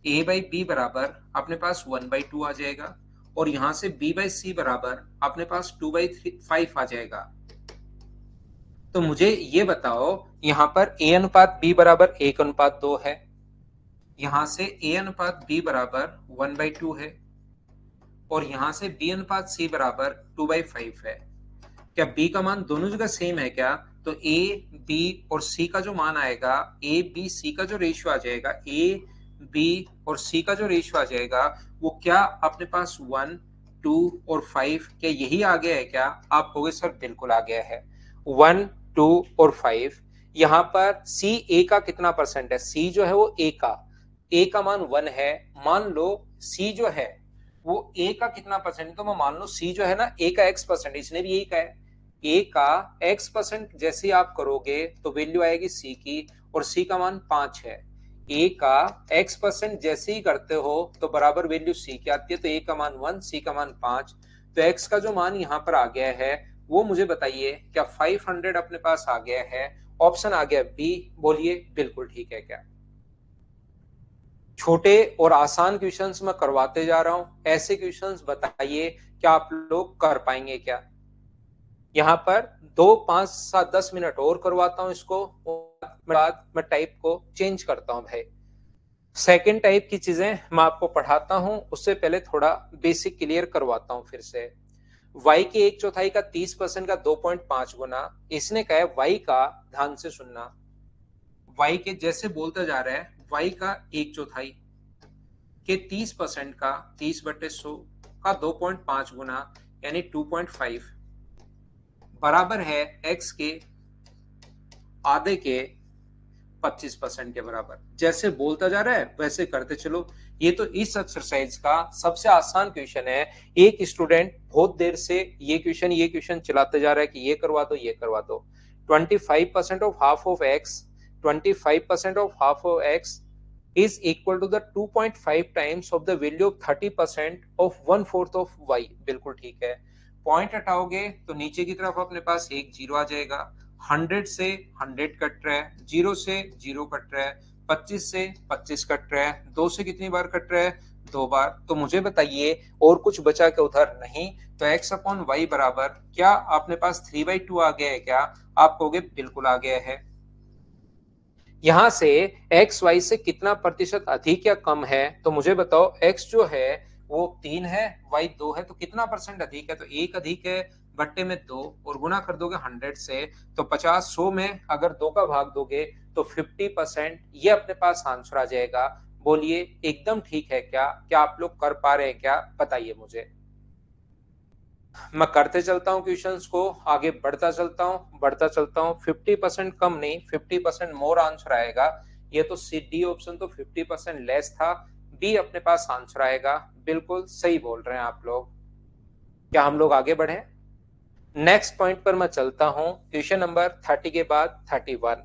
ए बाई बी बराबर अपने पास 1/2 आ जाएगा, और यहां से बी बाई सी बराबर अपने पास 2/5 आ जाएगा। तो मुझे ये बताओ, यहां पर ए अनुपात बी बराबर 1:2 है, यहां से ए अनुपात बी बराबर 1/2 है, और यहां से बी अनुपात सी बराबर 2/5 है। क्या बी का मान दोनों जगह सेम है क्या? तो ए बी और सी का जो मान आएगा, ए बी सी का जो रेशियो आ जाएगा, ए बी और सी का जो रेशियो आ जाएगा, वो क्या अपने पास 1, 2 और 5, क्या यही आ गया है क्या? आप कहोगे सर बिल्कुल आ गया है, 1, 2 और 5। यहाँ पर सी ए का कितना परसेंट है? सी जो है वो ए का मान 1 है। मान लो सी जो है वो ए का कितना परसेंट है, तो मैं मान लो सी जो है ना ए का x%, इसने भी यही कहा है, ए का x% जैसे आप करोगे तो वैल्यू आएगी सी की, और सी का मान 5 है। ए का x% जैसे ही करते हो तो बराबर वैल्यू सी की आती है, तो ए का मान 1, सी का मान 5। तो x का जो मान यहाँ पर आ गया है वो मुझे बताइए क्या 500 अपने पास आ गया है? ऑप्शन आ गया बी। बोलिए बिल्कुल ठीक है क्या? छोटे और आसान क्वेश्चंस मैं करवाते जा रहा हूं, ऐसे क्वेश्चंस बताइए क्या आप लोग कर पाएंगे क्या? यहाँ पर 2, 5, 7, 10 मिनट और करवाता हूं इसको, बाद मैं टाइप को चेंज करता हूं भाई। सेकेंड टाइप की चीजें मैं आपको पढ़ाता हूं, उससे पहले थोड़ा बेसिक क्लियर करवाता हूं फिर से। y के 1/4 का 30% का 2.5 गुना, इसने कहा है y का, ध्यान से सुनना, y के जैसे बोलता जा रहा है y का 1/4 के 30% का 30/100 का 2.5 गुना यानी 2.5 बराबर है x के आधे के 25% के बराबर। जैसे बोलता जा रहा है वैसे करते चलो। ये तो इस एक्सरसाइज का सबसे आसान क्वेश्चन है। एक स्टूडेंट बहुत देर से ये क्वेश्चन चलाते जा रहा है कि ये करवा दो, ये करवा दो। 25% of half of x, 25% of half of x is equal to the 2.5 times of the value of 30% of 1/4 of y। बिल्कुल ठीक है। पॉइंट हटाओगे तो नीचे की तरफ अपने पास एक जीरो आ जाएगा। 100 से 100 कट रहा है, 0 से 0 कट रहा है, 25 से 25 कट रहा है, 2 से कितनी बार कट रहा है, 2 बार। तो मुझे बताइए और कुछ बचा के उधर नहीं, तो x अपॉन वाई बराबर क्या आपने पास 3/2 आ गया है क्या? आप कहोगे बिल्कुल आ गया है। यहां से x y से कितना प्रतिशत अधिक या कम है? तो मुझे बताओ x जो है वो 3 है, y 2 है, तो कितना परसेंट अधिक है? तो 1 अधिक है, बट्टे में 2 और गुना कर दोगे 100 से, तो 50 100 में अगर 2 का भाग दोगे तो 50%। ये अपने पास आंसर आ जाएगा। बोलिए एकदम ठीक है क्या? क्या आप लोग कर पा रहे हैं क्या? बताइए मुझे। मैं करते चलता हूँ क्वेश्चंस को, आगे बढ़ता चलता हूँ। 50% कम नहीं, 50% मोर आंसर आएगा। ये तो सी डी ऑप्शन तो 50% लेस था, बी अपने पास आंसर आएगा। बिल्कुल सही बोल रहे हैं आप लोग। क्या हम लोग आगे बढ़े? नेक्स्ट पॉइंट पर मैं चलता हूँ। क्वेश्चन नंबर 30 के बाद 31।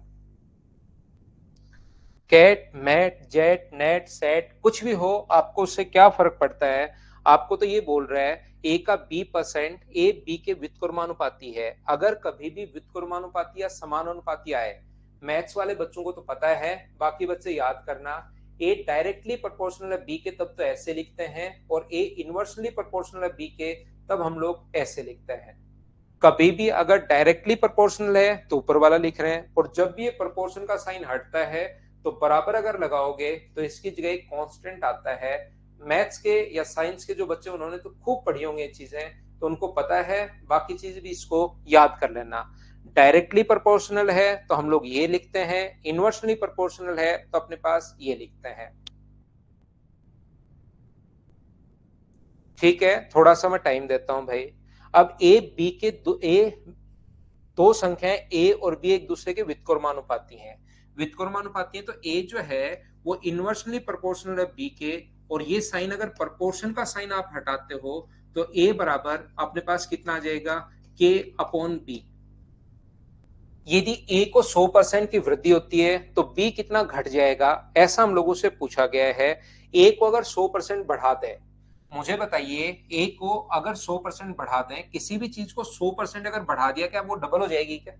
Cat mat jet net set कुछ भी हो, आपको उससे क्या फर्क पड़ता है? आपको तो ये बोल रहा है ए का बी परसेंट ए बी के व्युत्क्रमानुपाती है। अगर कभी भी व्युत्क्रमानुपाती या समानुपाती आए, मैथ्स वाले बच्चों को तो पता है, बाकी बच्चे याद करना, ए डायरेक्टली प्रोपोर्शनल है बी के तब तो ऐसे लिखते हैं, और ए इनवर्सली प्रोपोर्शनल है बी के तब हम लोग ऐसे लिखते हैं। कभी भी अगर डायरेक्टली प्रोपोर्शनल है तो ऊपर वाला लिख रहे हैं, और जब भी ये प्रोपोर्शन का साइन हटता है तो बराबर अगर लगाओगे तो इसकी जगह एक कांस्टेंट आता है। मैथ्स के या साइंस के जो बच्चे उन्होंने तो खूब पढ़ी होंगी ये चीजें, तो उनको पता है, बाकी चीज भी इसको याद कर लेना। डायरेक्टली प्रोपोर्शनल है तो हम लोग ये लिखते हैं, इनवर्सली प्रोपोर्शनल है तो अपने पास ये लिखते हैं। ठीक है, थोड़ा सा मैं टाइम देता हूं भाई। अब ए बी के दो संख्याएं ए और बी एक दूसरे के व्युत्क्रमानुपाती हैं। व्युत्क्रमानुपाती है तो ए जो है वो इनवर्सली प्रोपोर्शनल है बी के, और ये साइन अगर प्रोपोर्शन का साइन आप हटाते हो तो ए बराबर अपने पास कितना आ जाएगा, के अपॉन बी। यदि ए को 100% की वृद्धि होती है तो बी कितना घट जाएगा, ऐसा हम लोगों से पूछा गया है। ए को अगर 100% बढ़ा दें, मुझे बताइए, ए को अगर 100% बढ़ा दें, किसी भी चीज को 100% अगर बढ़ा दिया, क्या वो डबल हो जाएगी क्या?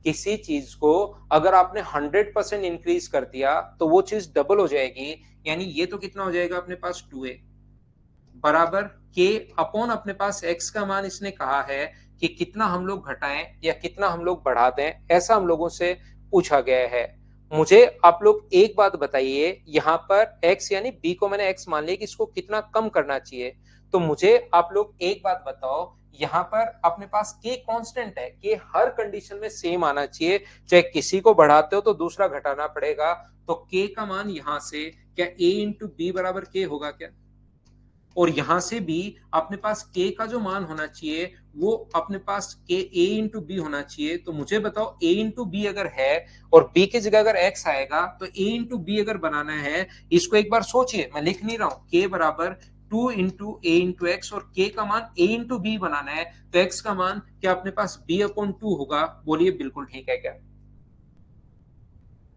किसी चीज को अगर आपने 100% इंक्रीज कर दिया तो वो चीज डबल हो जाएगी। यानी ये तो कितना हो जाएगा अपने पास 2a बराबर के अपॉन अपने पास x का मान इसने कहा है कि कितना हम लोग घटाएं या कितना हम लोग बढ़ा दें, ऐसा हम लोगों से पूछा गया है। मुझे आप लोग एक बात बताइए, यहाँ पर x यानी b को मैंने x मान लिया कि इसको कितना कम करना चाहिए। तो मुझे आप लोग एक बात बताओ, यहाँ पर अपने पास k कांस्टेंट है, k हर कंडीशन में सेम आना चाहिए, चाहे किसी को बढ़ाते हो तो दूसरा घटाना पड़ेगा। तो k का मान यहाँ से क्या a इंटू बी बराबर k होगा क्या? और यहां से भी अपने पास k का जो मान होना चाहिए वो अपने पास k a इंटू बी होना चाहिए। तो मुझे बताओ a इंटू बी अगर है और b की जगह अगर x आएगा तो a इंटू बी अगर बनाना है, इसको एक बार सोचिए, मैं लिख नहीं रहा हूं, k बराबर 2 इंटू ए इंटू एक्स, और k का मान a इंटू बी बनाना है तो x का मान क्या अपने पास b अपॉन 2 होगा। बोलिए बिल्कुल ठीक है क्या?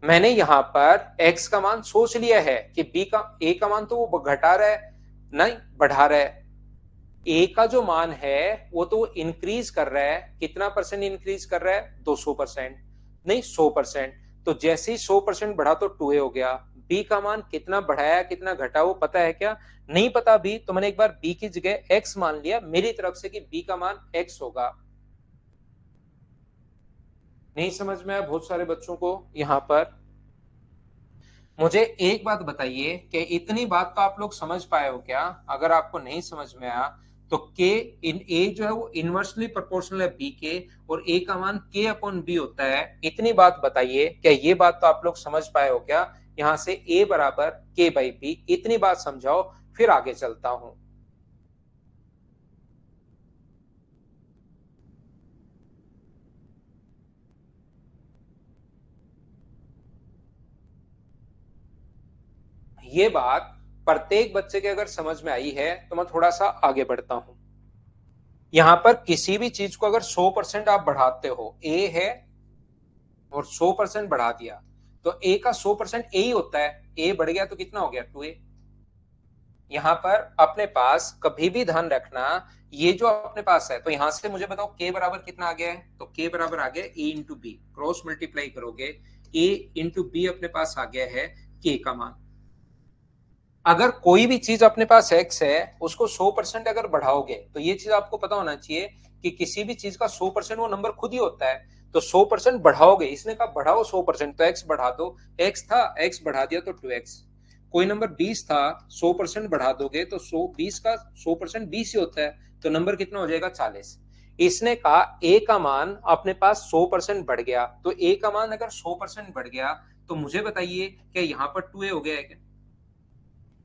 मैंने यहां पर x का मान सोच लिया है कि b का a का मान तो वो घटा रहा है, नहीं बढ़ा रहा है। ए का जो मान है वो तो इंक्रीज कर रहा है, कितना परसेंट इंक्रीज कर रहा है, 200%, नहीं 100%। तो जैसे ही 100% बढ़ा तो 2a हो गया। बी का मान कितना बढ़ाया कितना घटा वो पता है क्या? नहीं पता भी, तो मैंने एक बार बी की जगह x मान लिया मेरी तरफ से कि बी का मान x होगा। नहीं समझ में आया बहुत सारे बच्चों को यहाँ पर? मुझे एक बात बताइए कि इतनी बात तो आप लोग समझ पाए हो क्या? अगर आपको नहीं समझ में आया तो के इन ए जो है वो इनवर्सली प्रोपोर्शनल है बी के, और ए का मान के अपॉन बी होता है। इतनी बात बताइए, क्या ये बात तो आप लोग समझ पाए हो क्या? यहाँ से ए बराबर के बाई बी, इतनी बात समझाओ, फिर आगे चलता हूं। ये बात प्रत्येक बच्चे के अगर समझ में आई है तो मैं थोड़ा सा आगे बढ़ता हूं। यहां पर किसी भी चीज को अगर 100% आप बढ़ाते हो, ए है और 100% बढ़ा दिया, तो ए का 100% ए ही होता है, ए बढ़ गया तो कितना हो गया 2a। यहाँ पर अपने पास कभी भी ध्यान रखना, ये जो अपने पास है, तो यहां से मुझे बताओ k बराबर कितना आ गया है, तो k बराबर आ गया a into B, cross multiply करोगे a इंटू बी अपने पास आ गया है k का मान। अगर कोई भी चीज अपने पास x है उसको 100% अगर बढ़ाओगे, तो ये चीज आपको पता होना चाहिए कि किसी भी चीज का 100% वो नंबर खुद ही होता है। तो 100% बढ़ाओगे, इसने कहा बढ़ाओ 100%, तो x बढ़ा दो, x था x बढ़ा दिया तो 2x। कोई नंबर 20 था, 100% बढ़ा दोगे तो 20 का 100% 20 ही होता है, तो नंबर कितना हो जाएगा 40। इसने कहा a का मान अपने पास 100% बढ़ गया, तो a का मान अगर 100% बढ़ गया तो मुझे बताइए क्या यहाँ पर 2a हो गया है क्या?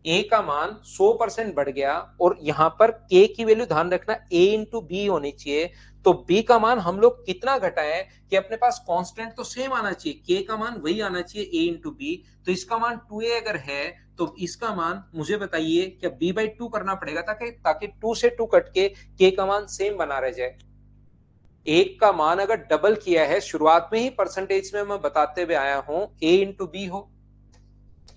ए का मान 100% बढ़ गया, और यहां पर के की वैल्यू ध्यान रखना ए इंटू बी होनी चाहिए। तो बी का मान हम लोग कितना घटाएं कि अपने पास कांस्टेंट तो सेम आना चाहिए, के का मान वही आना चाहिए ए इंटू बी। तो इसका मान 2a अगर है तो इसका मान मुझे बताइए क्या b/2 करना पड़ेगा, ताकि ताकि 2 से 2 कट के का मान सेम बना रह जाए। एक का मान अगर डबल किया है, शुरुआत में ही परसेंटेज में मैं बताते हुए आया हूं ए इंटू बी हो,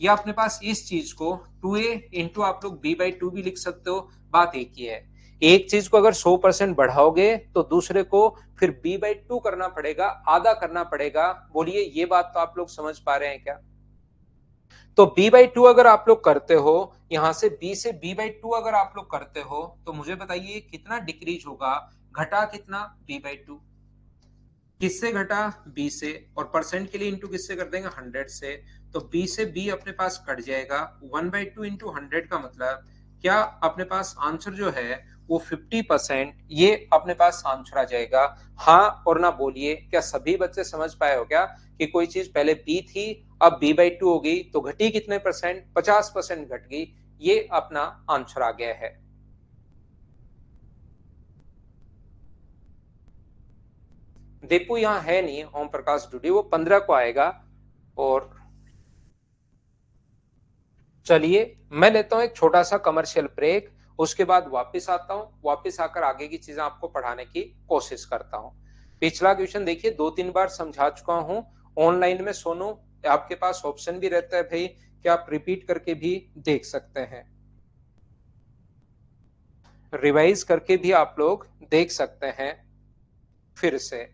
या अपने पास इस चीज को 2a इंटू आप लोग b/2 भी लिख सकते हो, बात एक ही है। एक चीज को अगर 100% बढ़ाओगे तो दूसरे को फिर b/2 करना पड़ेगा, आधा करना पड़ेगा। बोलिए ये बात तो आप लोग समझ पा रहे हैं क्या? तो b/2 अगर आप लोग करते हो, यहां से b से b/2 अगर आप लोग करते हो, तो मुझे बताइए कितना डिक्रीज होगा, घटा कितना b/2, किससे घटा b से, और परसेंट के लिए इंटू किससे कर देंगे 100 से, तो b से b अपने पास कट जाएगा, 1/2 इंटू 100 का मतलब क्या अपने पास आंसर जो है वो 50%, ये अपने पास आंसर आ जाएगा। हाँ और ना बोलिए, क्या सभी बच्चे समझ पाए हो क्या कि कोई चीज पहले b थी अब b/2 हो गई, तो घटी कितने परसेंट, 50% घट गई, ये अपना आंसर आ गया है। दीपू यहाँ है नहीं, ओम प्रकाश डूडी, वो 15 को आएगा। और चलिए मैं लेता हूं एक छोटा सा कमर्शियल ब्रेक, उसके बाद वापस आता हूं, वापस आकर आगे की चीजें आपको पढ़ाने की कोशिश करता हूं। पिछला क्वेश्चन देखिए 2-3 बार समझा चुका हूं। ऑनलाइन में सोनू आपके पास ऑप्शन भी रहता है भाई कि आप रिपीट करके भी देख सकते हैं, रिवाइज करके भी आप लोग देख सकते हैं फिर से।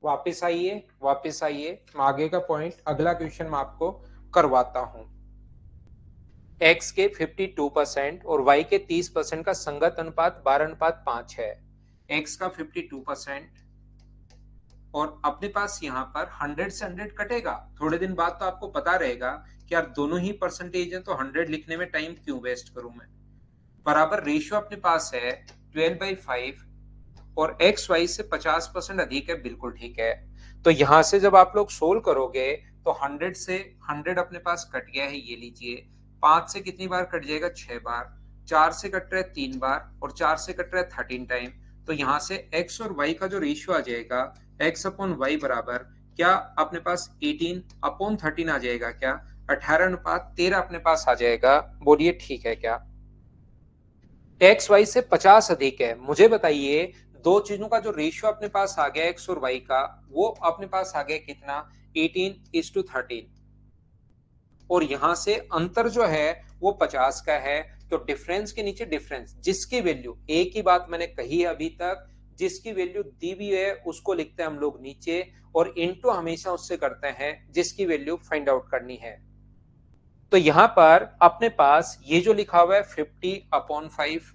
वापस आइए, वापस आइए, मैं आगे का पॉइंट अगला क्वेश्चन में आपको करवाता हूं। x के 52% और y के 30% का संगत अनुपात 12:5 है। x का 52%, और अपने पास यहाँ पर 100 से 100 कटेगा। थोड़े दिन बाद तो आपको पता रहेगा कि यार दोनों ही परसेंटेज है, तो 100 लिखने में टाइम क्यों वेस्ट करूं मैं। बराबर रेशियो अपने पास है 12/5 और एक्स वाई से 50% अधिक है, बिल्कुल ठीक है। तो यहां से जब आप लोग सोल्व करोगे तो 100 से 100 अपने पास कट गया है, ये लीजिए। 5 से कितनी बार कट जाएगा? 6 बार। 4 से कट रहा है 3 बार और 4 से कट रहा है 13 टाइम। तो यहां से एक्स और वाई का जो रेशियो आ जाएगा, एक्स अपॉन वाई बराबर क्या अपने पास 18 अपॉन 13 आ जाएगा क्या? 18:13 अपने पास आ जाएगा। बोलिए ठीक है क्या? एक्स वाई से 50 अधिक है। मुझे बताइए, दो चीजों का जो रेशियो अपने पास आ गया एक्स और वाई का, वो अपने पास आ गया कितना? 18:13। और यहां से अंतर जो है वो 50 का है। तो डिफरेंस के नीचे डिफरेंस, जिसकी वैल्यू, एक ही बात मैंने कही है अभी तक, जिसकी वैल्यू दी हुई है उसको लिखते हैं हम लोग नीचे, और इनटू हमेशा उससे करते हैं जिसकी वैल्यू फाइंड आउट करनी है। तो यहां पर अपने पास ये जो लिखा हुआ है 50/5,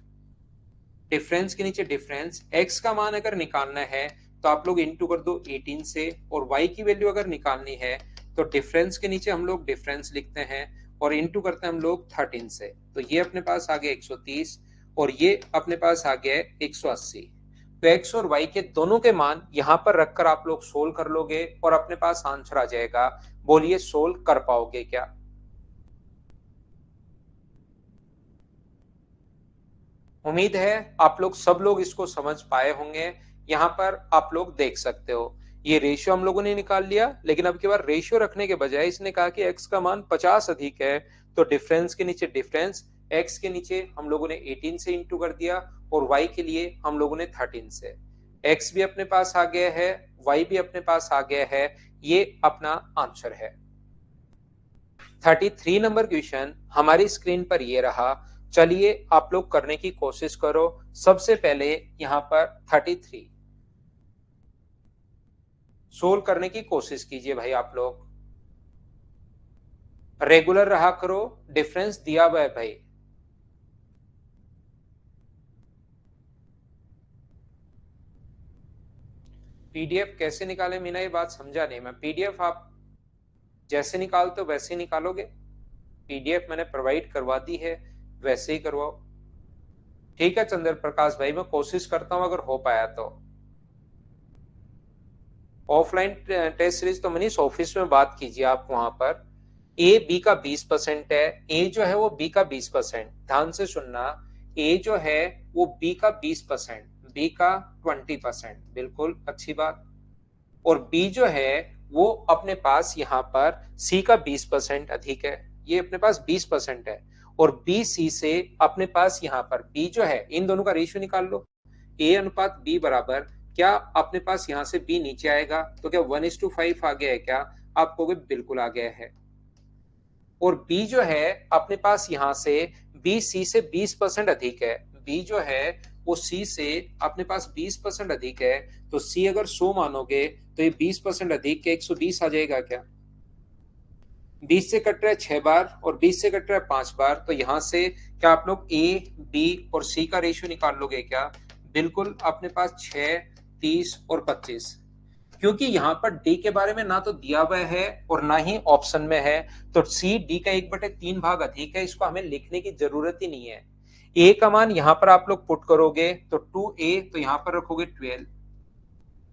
डिफरेंस के नीचे डिफरेंस, एक्स का मान अगर निकालना है तो आप लोग इंटू कर दो 18 से, और वाई की वैल्यू अगर निकालनी है तो डिफरेंस के नीचे हम लोग डिफरेंस लिखते हैं और इंटू करते हैं हम लोग 13 से। तो ये अपने पास आ गया 130 और ये अपने पास आ गया 180। तो एक्स और वाई के दोनों के मान यहां पर रखकर आप लोग सोल्व कर लोगे और अपने पास आंसर आ जाएगा। बोलिए सोल्व कर पाओगे क्या? उम्मीद है आप लोग सब लोग इसको समझ पाए होंगे। यहाँ पर आप लोग देख सकते हो, ये रेशियो हम लोगों ने निकाल लिया, लेकिन अब की बार रेशियो रखने के बजाय इसने कहा कि x का मान 50 अधिक है। तो डिफरेंस के नीचे डिफरेंस, x के नीचे हम लोगों ने 18 से इंटू कर दिया और y के लिए हम लोगों ने 13 से। x भी अपने पास आ गया है, y भी अपने पास आ गया है। ये अपना आंसर है। 33 नंबर क्वेश्चन हमारी स्क्रीन पर ये रहा। चलिए आप लोग करने की कोशिश करो। सबसे पहले यहां पर 33 सोल्व करने की कोशिश कीजिए भाई। आप लोग रेगुलर रहा करो, डिफरेंस दिया हुआ है भाई। पीडीएफ कैसे निकाले मीना, ये बात समझा नहीं मैं। पीडीएफ आप जैसे निकालते हो वैसे ही निकालोगे? पीडीएफ मैंने प्रोवाइड करवा दी है, वैसे ही करवाओ। ठीक है चंद्र प्रकाश भाई, मैं कोशिश करता हूं अगर हो पाया तो। ऑफलाइन टेस्ट सीरीज तो मनीष ऑफिस में बात कीजिए आप वहां पर। ए बी का 20% है, ए जो है वो बी का 20%, ध्यान से सुनना। ए जो है वो बी का 20%, बी का 20%, बिल्कुल अच्छी बात। और बी जो है वो अपने पास यहाँ पर सी का 20% अधिक है, ये अपने पास 20% है। और बी सी से अपने पास यहाँ पर बी जो है, इन दोनों का रेशियो निकाल लो। ए अनुपात बी बराबर क्या अपने पास यहाँ से बी नीचे आएगा तो क्या 1:5 आ गया है क्या? आप कहोगे बिल्कुल आ गया है। और बी जो है अपने पास यहाँ से बी सी से 20% अधिक है, बी जो है वो सी से अपने पास 20% अधिक है। तो सी अगर 100 मानोगे तो ये 20% अधिक के 120 आ जाएगा क्या? 20 से कट रहा है 6 बार और 20 से कट रहा है 5 बार। तो यहां से क्या आप लोग ए बी और सी का रेशियो निकाल लोगे क्या? बिल्कुल अपने पास 6, 30 और 25। क्योंकि यहाँ पर डी के बारे में ना तो दिया हुआ है और ना ही ऑप्शन में है, तो सी डी का 1/3 भाग अधिक है, इसको हमें लिखने की जरूरत ही नहीं है। ए का मान यहाँ पर आप लोग पुट करोगे तो 2a, तो यहाँ पर रखोगे 12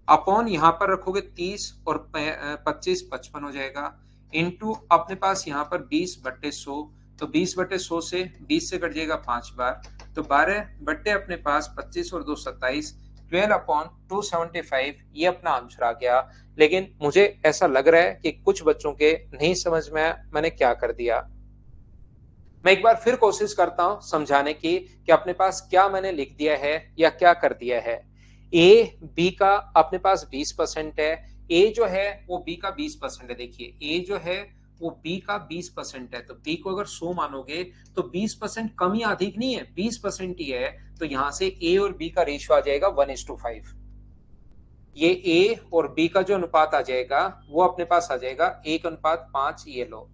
अपॉन यहाँ पर रखोगे 30 और 25 55 हो जाएगा। इनटू अपने पास यहाँ पर 20/100, तो 20/100 से 20 से कट जाएगा 5 बार, तो 12 बट्टे अपने पास 25 और 2 27, 12/275। ये अपना आंसर आ गया। लेकिन मुझे ऐसा लग रहा है कि कुछ बच्चों के नहीं समझ में मैंने क्या कर दिया। मैं एक बार फिर कोशिश करता हूं समझाने की कि अपने पास क्या मैंने लिख दिया है या क्या कर दिया है। ए बी का अपने पास 20% है, ए जो है वो बी का 20% है। देखिए ए जो है वो बी का 20% है, तो बी को अगर 100 मानोगे तो 20% कम या अधिक नहीं है, 20% ही है। तो यहां से ए और बी का रेशियो आ जाएगा 1:5। ये ए और बी का जो अनुपात आ जाएगा वो अपने पास आ जाएगा 1:5। ये लो,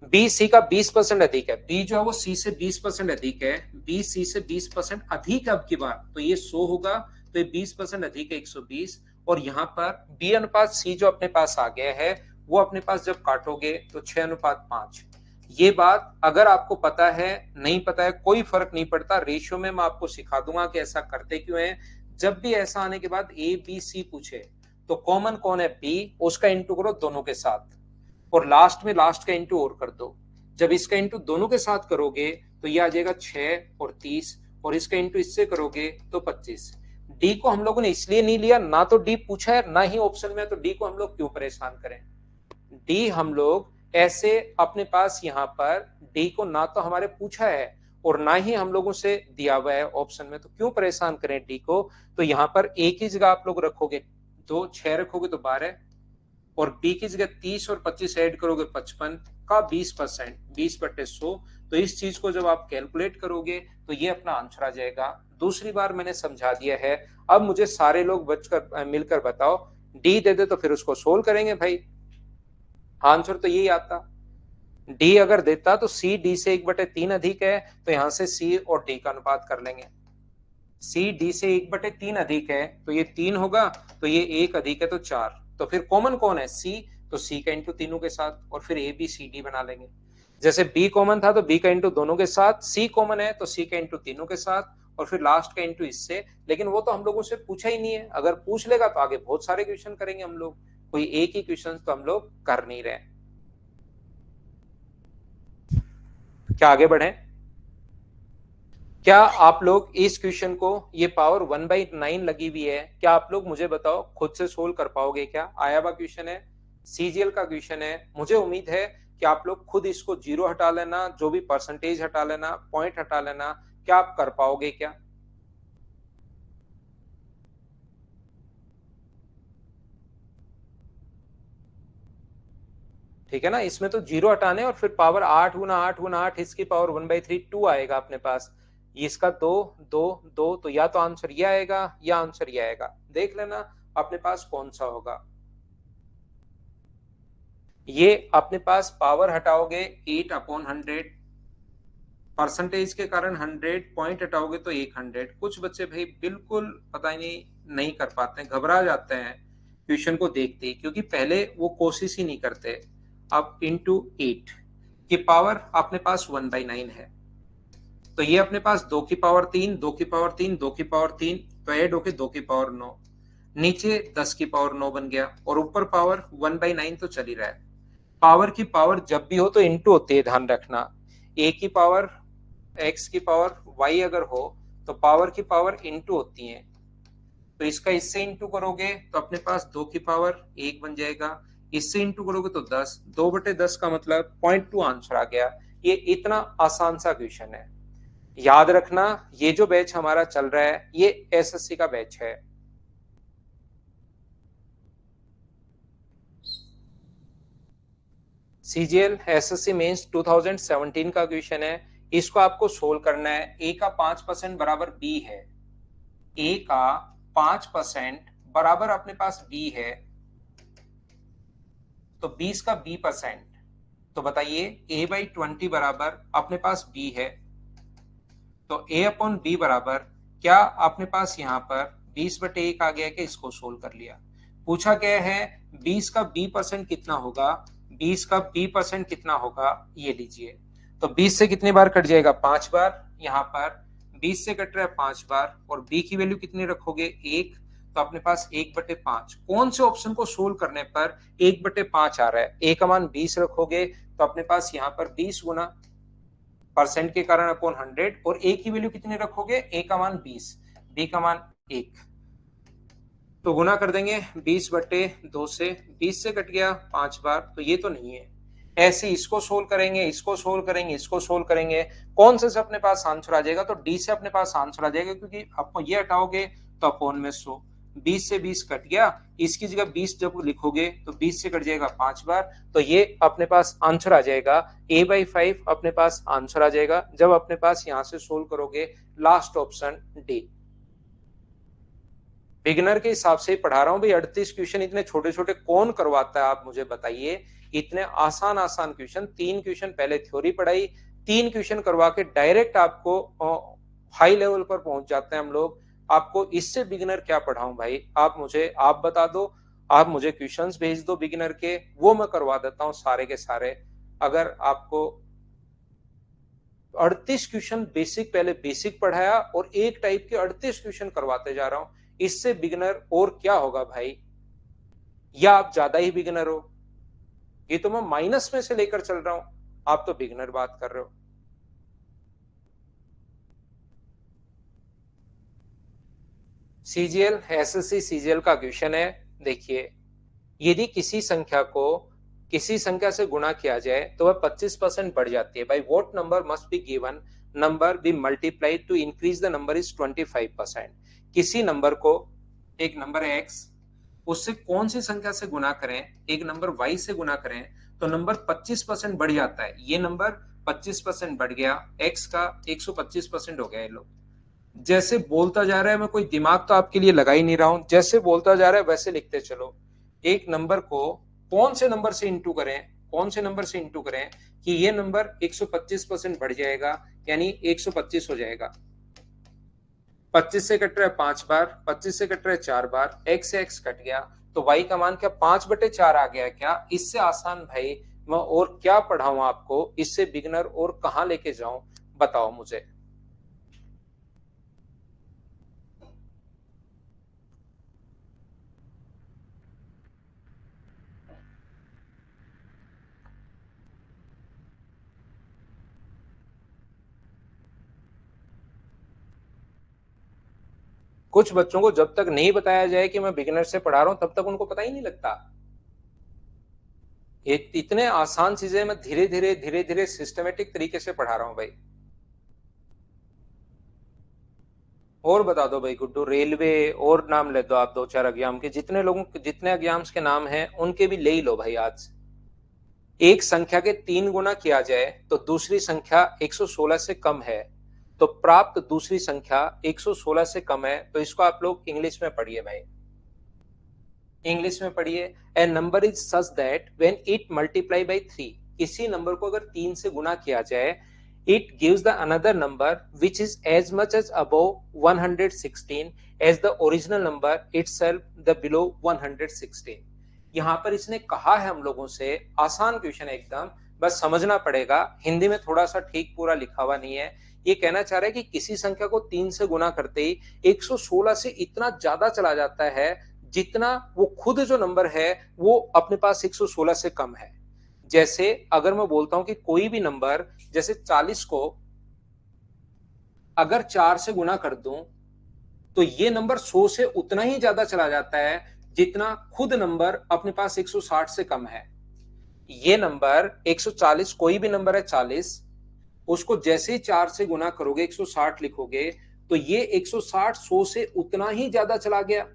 बी सी का 20% अधिक है, बी जो है वो सी से 20% अधिक है, बी सी से 20% अधिक है अब की बार, तो ये 100 होगा, तो ये 20% अधिक है 120। और यहाँ पर B अनुपात C जो अपने पास आ गया है वो अपने पास जब काटोगे तो 6:5। ये बात अगर आपको पता है नहीं पता है कोई फर्क नहीं पड़ता, रेशियो में मैं आपको सिखा दूंगा कि ऐसा करते क्यों है। जब भी ऐसा आने के बाद A B C पूछे तो कॉमन कौन है B, उसका इंटू करो दोनों के साथ और लास्ट में लास्ट का इंटू और कर दो। जब इसका इंटू दोनों के साथ करोगे तो ये आ जाएगा 6 और 30 और इसका इंटू इससे करोगे तो 25। डी को हम लोगों ने इसलिए नहीं लिया, ना तो डी पूछा है ना ही ऑप्शन में, तो डी को हम लोग क्यों परेशान करें। डी हम लोग ऐसे अपने पास यहाँ पर डी को ना तो हमारे पूछा है और ना ही हम लोगों से दिया हुआ है ऑप्शन में, तो क्यों परेशान करें डी को। तो यहाँ पर एक ही जगह आप लोग रखोगे, दो 6 रखोगे तो 12 और बी की जगह 30 और 25 ऐड करोगे 55 का 20%, 20/100। तो इस चीज को जब आप कैलकुलेट करोगे तो ये अपना आंसर आ जाएगा। दूसरी बार मैंने समझा दिया है, अब मुझे सारे लोग बचकर मिलकर बताओ, डी दे दे तो फिर उसको सोल्व करेंगे भाई, आंसर तो यही आता। डी अगर देता तो सी डी से 1/3 अधिक है, तो यहां से सी और डी का अनुपात कर लेंगे। सी डी से 1/3 अधिक है तो ये 3 होगा, तो ये 1 अधिक है तो 4। तो फिर कॉमन कौन है सी, तो सी का इंटू तीनों के साथ और फिर ए बी सी डी बना लेंगे। जैसे बी कॉमन था तो बी का इंटू दोनों के साथ, सी कॉमन है तो सी का इंटू तीनों के साथ और फिर लास्ट का इंटू इससे। लेकिन वो तो हम लोगों से पूछा ही नहीं है, अगर पूछ लेगा तो आगे बहुत सारे क्वेश्चन करेंगे हम लोग, कोई एक ही क्वेश्चन तो हम लोग कर नहीं रहे। क्या आगे बढ़े? क्या आप लोग इस क्वेश्चन को, ये पावर 1/9 लगी हुई है, क्या आप लोग मुझे बताओ खुद से सोल्व कर पाओगे क्या? आया हुआ क्वेश्चन है, सीजीएल का क्वेश्चन है। मुझे उम्मीद है कि आप लोग खुद इसको जीरो हटा लेना, जो भी परसेंटेज हटा लेना, पॉइंट हटा लेना। क्या आप कर पाओगे क्या? ठीक है ना, इसमें तो जीरो हटाने और फिर पावर 8 × 8 × 8 इसकी पावर 1/3 2 आएगा अपने पास। इसका 2 2 2, तो या तो आंसर ये आएगा या आंसर ये आएगा, देख लेना अपने पास कौन सा होगा। ये अपने पास पावर हटाओगे 8/100, परसेंटेज के कारण 100, पॉइंट हटाओगे तो 100। कुछ बच्चे भाई बिल्कुल पता ही नहीं कर पाते हैं, घबरा जाते हैं क्वेश्चन को देखते ही, क्योंकि पहले वो कोशिश ही नहीं करते। अब इंटू 8 की पावर अपने पास 1/9 है, तो ये अपने पास 2 की पावर 3, 2 की पावर 3, 2 की पावर 3, तो ऐड होके 2 की पावर 9, नीचे 10 की पावर 9 बन गया और ऊपर पावर 1/9 तो चल ही रहा है। पावर की पावर जब भी हो तो इंटू होती है, ध्यान रखना। ए की पावर एक्स की पावर वाई अगर हो तो पावर की पावर इंटू होती है, तो इसका इससे इंटू करोगे तो अपने पास 2 की पावर 1 बन जाएगा, इससे इंटू करोगे तो 10, 2/10 का मतलब 0.2 आंसर आ गया। ये इतना आसान सा क्वेश्चन है, याद रखना। ये जो बैच हमारा चल रहा है ये एसएससी का बैच है। सीजीएल एसएससी मेंस 2017 का क्वेश्चन है, इसको आपको सोल्व करना है। ए का 5% बराबर बी है, ए का 5% बराबर अपने पास बी है, तो 20 का b%, तो बताइए a/20 बराबर अपने पास b है, तो a/b बराबर क्या अपने पास यहाँ पर 20/1 आ गया कि इसको सोल्व कर लिया। पूछा क्या है 20 का b% कितना होगा, 20 का b% कितना होगा, ये लीजिए। तो 20 से कितनी बार कट जाएगा, 5 बार। यहाँ पर 20 से कट रहा है 5 बार और b की वैल्यू कितनी रखोगे, 1, तो अपने पास 1/5। कौन से ऑप्शन को सोल्व करने पर 1/5 आ रहा है, a का मान 20 रखोगे तो अपने पास यहाँ पर 20 गुना परसेंट के कारण अपॉन 100 और a की वैल्यू कितनी रखोगे, a का मान 20, b का मान 1, तो गुना कर देंगे 20/2 से, 20 से कट गया 5 बार, तो ये तो नहीं है। ऐसे इसको सोल्व करेंगे, इसको सोल्व करेंगे, इसको सोल्व करेंगे, कौन से अपने पास आंसर आ जाएगा, तो डी से अपने पास आंसर आ जाएगा, क्योंकि आपको ये हटाओगे तो अपॉन में 100, 20 से 20 कट गया, इसकी जगह 20 जब लिखोगे तो 20 से कट जाएगा 5 बार, तो ये अपने पास आंसर आ जाएगा a/5 अपने पास आंसर आ जाएगा जब अपने पास यहां से सोल्व करोगे, लास्ट ऑप्शन डी। बिगिनर के हिसाब से पढ़ा रहा हूं भाई, 38 क्वेश्चन इतने छोटे छोटे कौन करवाता है, आप मुझे बताइए। इतने आसान आसान क्वेश्चन, 3 क्वेश्चन पहले थ्योरी पढ़ाई, 3 क्वेश्चन करवा के डायरेक्ट आपको हाई लेवल पर पहुंच जाते हैं हम लोग। आपको इससे बिगिनर क्या पढ़ाऊं भाई, आप बता दो, आप मुझे क्वेश्चंस भेज दो बिगिनर के, वो मैं करवा देता हूं सारे के सारे। अगर आपको 38 क्वेश्चन बेसिक, पहले बेसिक पढ़ाया और एक टाइप के 38 क्वेश्चन करवाते जा रहा हूं, इससे बिगिनर और क्या होगा भाई? या आप ज्यादा ही बिगिनर हो? ये तो मैं माइनस में से लेकर चल रहा हूं, आप तो बिगिनर बात कर रहे हो। सीजीएल, एसएससी सीजीएल का क्वेश्चन है। देखिए, यदि किसी संख्या से गुणा किया जाए तो वह 25% बढ़ जाती है। भाई what number must be given, number be multiplied to increase the number is 25%। किसी नंबर को, एक नंबर है एक्स, उससे कौन सी संख्या से गुना करें, एक नंबर वाई से गुना करें तो नंबर 25% बढ़ जाता है। ये नंबर 25% बढ़ गया, एक्स का 125% हो गया। ये लोग जैसे बोलता जा रहा है, मैं कोई दिमाग तो आपके लिए लगा ही नहीं रहा हूं, जैसे बोलता जा रहा है वैसे लिखते चलो। एक नंबर को कौन से नंबर से इंटू करें, कौन से नंबर से इंटू करें कि ये नंबर 125% बढ़ जाएगा, यानी 125 हो जाएगा। 25 से कट रहा है 5 बार, 25 से कट रहा है 4 बार, x से x कट गया, तो y का मान क्या 5/4 आ गया क्या? इससे आसान भाई मैं और क्या पढ़ाऊं आपको, इससे बिगनर और कहां लेके जाऊं, बताओ मुझे। कुछ बच्चों को जब तक नहीं बताया जाए कि मैं बिगिनर से पढ़ा रहा हूं तब तक उनको पता ही नहीं लगता। ये इतने आसान चीजें मैं धीरे धीरे सिस्टमेटिक तरीके से पढ़ा रहा हूं भाई। और बता दो भाई गुड्डू, रेलवे और नाम ले दो आप, दो चार एग्जाम के, जितने एग्जाम्स के नाम हैं उनके भी ले ही लो भाई आज। एक संख्या के 3 गुना किया जाए तो दूसरी संख्या 116 से कम है, तो प्राप्त दूसरी संख्या 116 से कम है, तो इसको आप लोग इंग्लिश में पढ़िए भाई, इंग्लिश में पढ़िए। A number is such that when it multiply by 3, किसी नंबर को अगर 3 से गुना किया जाए, it gives the another number which is as much as above 116 as the original number itself the below 116। यहां पर इसने कहा है हम लोगों से, आसान क्वेश्चन है एकदम, बस समझना पड़ेगा, हिंदी में थोड़ा सा ठीक पूरा लिखा हुआ नहीं है। ये कहना चाह रहा है कि किसी संख्या को 3 से गुना करते ही 116 से इतना ज्यादा चला जाता है जितना वो खुद जो नंबर है वो अपने पास 116 से कम है। जैसे अगर मैं बोलता हूं कि कोई भी नंबर, जैसे 40 को अगर 4 से गुना कर दूं तो ये नंबर 100 से उतना ही ज्यादा चला जाता है जितना खुद नंबर अपने पास 160 से कम है। ये नंबर 140, कोई भी नंबर है 40, उसको जैसे ही 4 से गुना करोगे 160 लिखोगे, तो ये 160 100 से उतना ही ज्यादा चला गया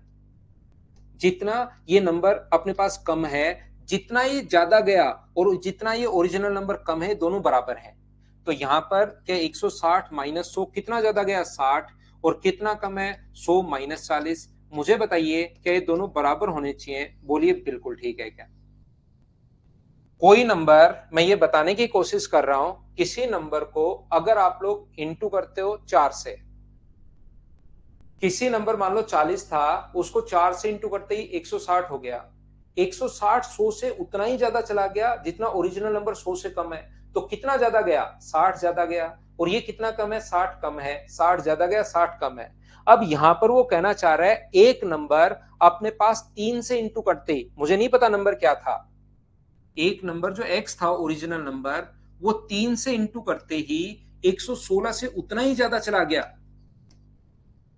जितना ये नंबर अपने पास कम है। जितना ये ज्यादा गया और जितना ये ओरिजिनल नंबर कम है, दोनों बराबर हैं। तो यहां पर क्या 160 माइनस 100 कितना ज्यादा गया? 60। और कितना कम है? 100 माइनस 40। मुझे बताइए क्या ये दोनों बराबर होने चाहिए? बोलिए बिल्कुल ठीक है क्या? कोई नंबर, मैं ये बताने की कोशिश कर रहा हूं, किसी नंबर को अगर आप लोग इंटू करते हो 4 से, किसी नंबर मान लो 40 था, उसको 4 से इंटू करते ही 160 हो गया। 160 100 से उतना ही ज्यादा चला गया जितना ओरिजिनल नंबर 100 से कम है। तो कितना ज्यादा गया? 60 ज्यादा गया। और ये कितना कम है? 60 कम है। 60 ज्यादा गया, 60 कम है। अब यहां पर वो कहना चाह रहा है एक नंबर अपने पास 3 से इंटू करते ही, मुझे नहीं पता नंबर क्या था, एक नंबर जो एक्स था ओरिजिनल नंबर, वो 3 से इंटू करते ही 116 से उतना ही ज्यादा चला गया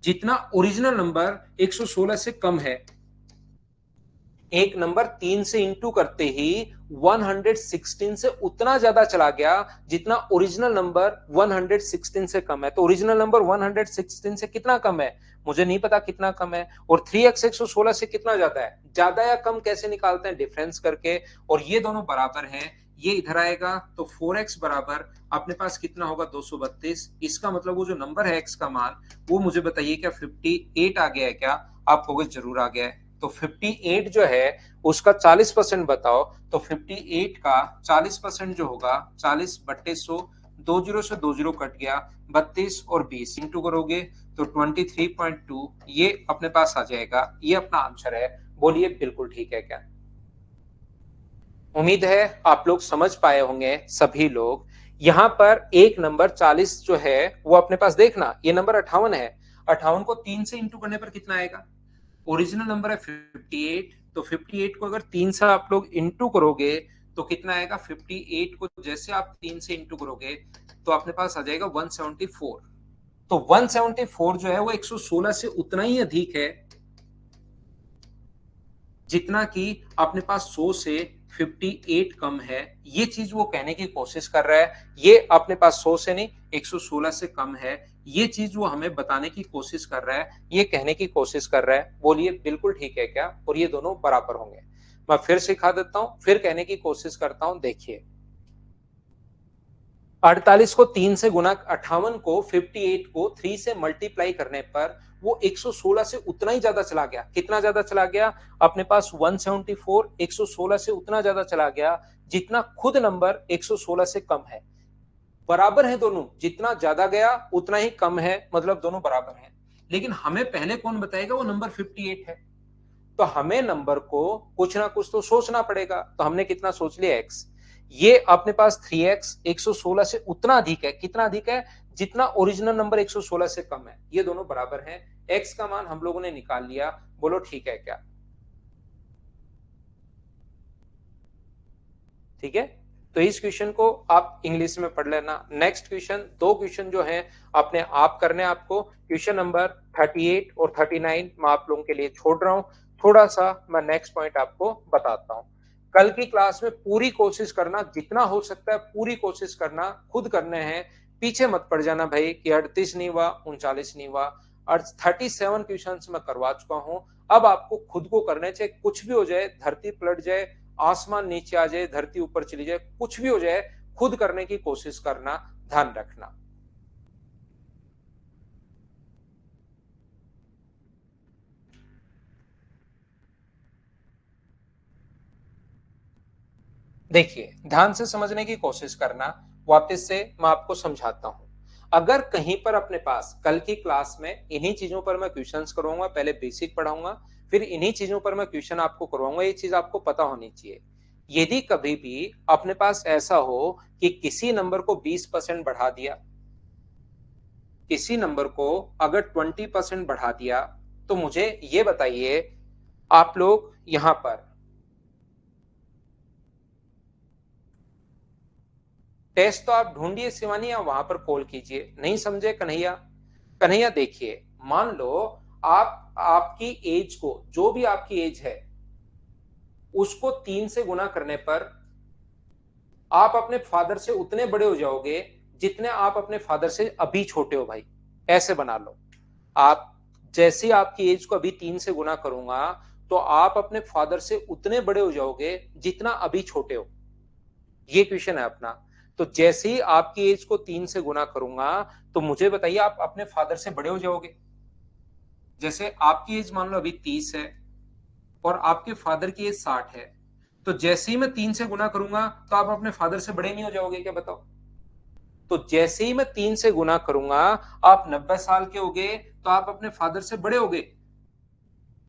जितना ओरिजिनल नंबर 116 से कम है। एक नंबर 3 से इंटू करते ही 116 से उतना ज्यादा चला गया जितना ओरिजिनल नंबर 116 से कम है। तो ओरिजिनल नंबर 116 से कितना कम है? मुझे नहीं पता कितना कम है। और 3x 116 से कितना ज्यादा है? ज्यादा या कम कैसे निकालते हैं? डिफरेंस करके। और ये दोनों बराबर हैं, ये इधर आएगा तो 4x बराबर अपने पास कितना होगा? 232। इसका मतलब वो जो नंबर है x का मान, वो मुझे बताइए क्या 58 आ गया है क्या? आप कहोगे जरूर आ गया है। तो 58 जो है उसका 40% बताओ। तो 58 का 40% जो होगा 40/100, 2 जीरो से 2 जीरो कट गया, 32 और 20 इंटू करोगे तो 23.2 ये अपने पास आ जाएगा, ये अपना आंसर है। बोलिए बिल्कुल ठीक है क्या? उम्मीद है आप लोग समझ पाए होंगे सभी लोग। यहां पर एक नंबर 40 जो है वो अपने पास देखना, ये नंबर 58 है। 58 को 3 से इंटू करने पर कितना आएगा? ओरिजिनल नंबर है 58, तो 58 को अगर 3 से आप लोग इंटू करोगे तो कितना आएगा? 58 को जैसे आप 3 से इंटू करोगे तो अपने पास आ जाएगा 174। तो 174 जो है वो 116 से उतना ही अधिक है जितना कि अपने पास 100 से 58 कम है। ये चीज वो कहने की कोशिश कर रहा है, ये अपने पास 100 से नहीं 116 से कम है। ये चीज वो हमें बताने की कोशिश कर रहा है, ये कहने की कोशिश कर रहा है। बोलिए बिल्कुल ठीक है क्या? और ये दोनों बराबर होंगे। मैं फिर सिखा देता हूं, फिर कहने की कोशिश करता हूं। देखिए 48 को 3 से गुना, 58 को 58 को 3 से मल्टीप्लाई करने पर वो 116 से उतना ही ज्यादा चला गया। कितना ज्यादा चला गया? अपने पास 174 116 से उतना ज्यादा चला गया जितना खुद नंबर 116 से कम है। बराबर है दोनों, जितना ज्यादा गया उतना ही कम है, मतलब दोनों बराबर हैं। लेकिन हमें पहले कौन बताएगा वो नंबर 58 है, तो हमें नंबर को कुछ ना कुछ तो सोचना पड़ेगा। तो हमने कितना सोच लिया? x। ये अपने पास 3x 116 से उतना अधिक है। कितना अधिक है? जितना ओरिजिनल नंबर 116 से कम है। ये दोनों बराबर हैं। x का मान हम लोगों ने निकाल लिया। बोलो ठीक है क्या? ठीक है, तो इस क्वेश्चन को आप इंग्लिश में पढ़ लेना। नेक्स्ट क्वेश्चन, दो क्वेश्चन जो हैं अपने आप करने आपको। क्वेश्चन नंबर 38 और 39 मैं आप लोगों के लिए छोड़ रहा हूं। थोड़ा सा मैं नेक्स्ट पॉइंट आपको बताता हूं। कल की क्लास में पूरी कोशिश करना, जितना हो सकता है पूरी कोशिश करना, खुद करने हैं। पीछे मत पड़ जाना भाई कि 38 नहीं हुआ, 39 नहीं हुआ। और 37 क्वेश्चन मैं करवा चुका हूं। अब आपको खुद को करने चाहिए, कुछ भी हो जाए, धरती पलट जाए, आसमान नीचे आ जाए, धरती ऊपर चली जाए, कुछ भी हो जाए, खुद करने की कोशिश करना, ध्यान रखना। देखिए ध्यान से समझने की कोशिश करना। वापस से मैं आपको समझाता हूं। अगर कहीं पर अपने पास कल की क्लास में इन्हीं चीजों पर मैं क्वेश्चंस करवाऊंगा, पहले बेसिक पढ़ाऊंगा, फिर इन्हीं चीजों पर मैं क्वेश्चन आपको करवाऊंगा। ये चीज आपको पता होनी चाहिए। यदि कभी भी अपने पास ऐसा हो कि किसी नंबर को 20% बढ़ा दिया, किसी नंबर को अगर 20% बढ़ा दिया, तो मुझे ये बताइए आप लोग यहां पर टेस्ट तो आप ढूंढिए शिवानी, या वहां पर कॉल कीजिए। नहीं समझे कन्हैया? कन्हैया देखिए, मान लो आप आपकी एज को, जो भी आपकी एज है उसको 3 से गुना करने पर आप अपने फादर से उतने बड़े हो जाओगे जितने आप अपने फादर से अभी छोटे हो भाई। ऐसे बना लो आप। जैसे आपकी एज को अभी 3 से गुना करूंगा तो आप अपने फादर से उतने बड़े हो जाओगे जितना अभी छोटे हो। ये क्वेश्चन है अपना। तो जैसे ही आपकी एज को 3 से गुना करूंगा तो मुझे बताइए आप अपने फादर से बड़े हो जाओगे। जैसे आपकी एज मान लो अभी 30 है और आपके फादर की एज 60 है, तो जैसे ही मैं 3 से गुना करूंगा तो आप अपने फादर से बड़े नहीं हो जाओगे क्या? बताओ। तो जैसे ही मैं 3 से गुना करूंगा, आप 90 साल के होगे तो आप अपने फादर से बड़े होगे।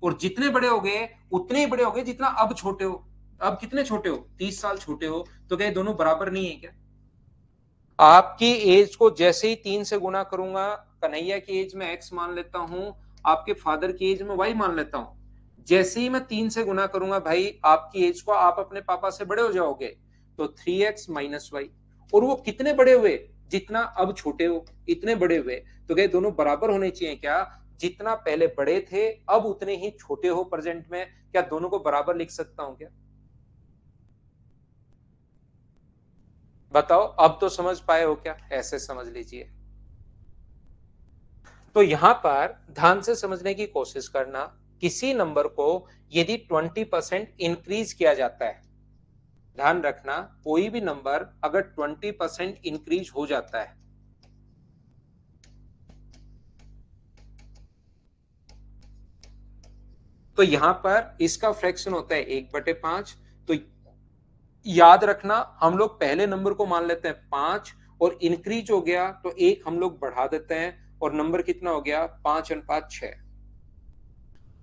और जितने बड़े होगे उतने ही बड़े होगे जितना अब छोटे हो। अब कितने छोटे हो? 30 साल छोटे हो। तो क्या ये दोनों बराबर नहीं है क्या? आपकी एज को जैसे ही 3 से गुना करूंगा, कन्हैया की एज में एक्स मान लेता हूं, आपके फादर की एज में वाई मान लेता हूं। जैसे ही मैं 3 से गुना करूंगा भाई आपकी एज को, आप अपने पापा से बड़े हो जाओगे। तो 3x माइनस वाई। और वो कितने बड़े हुए? जितना अब छोटे हो, इतने बड़े हुए। तो क्या दोनों बराबर होने चाहिए क्या? जितना पहले बड़े थे अब उतने ही छोटे हो प्रेजेंट में। क्या दोनों को बराबर लिख सकता हूं क्या? बताओ, अब तो समझ पाए हो क्या? ऐसे समझ लीजिए। तो यहां पर ध्यान से समझने की कोशिश करना। किसी नंबर को यदि 20% इंक्रीज किया जाता है, ध्यान रखना, कोई भी नंबर अगर 20% इंक्रीज हो जाता है, तो यहां पर इसका फ्रैक्शन होता है 1/5। तो याद रखना, हम लोग पहले नंबर को मान लेते हैं 5, और इंक्रीज हो गया तो 1 हम लोग बढ़ा देते हैं और नंबर कितना हो गया 5/6।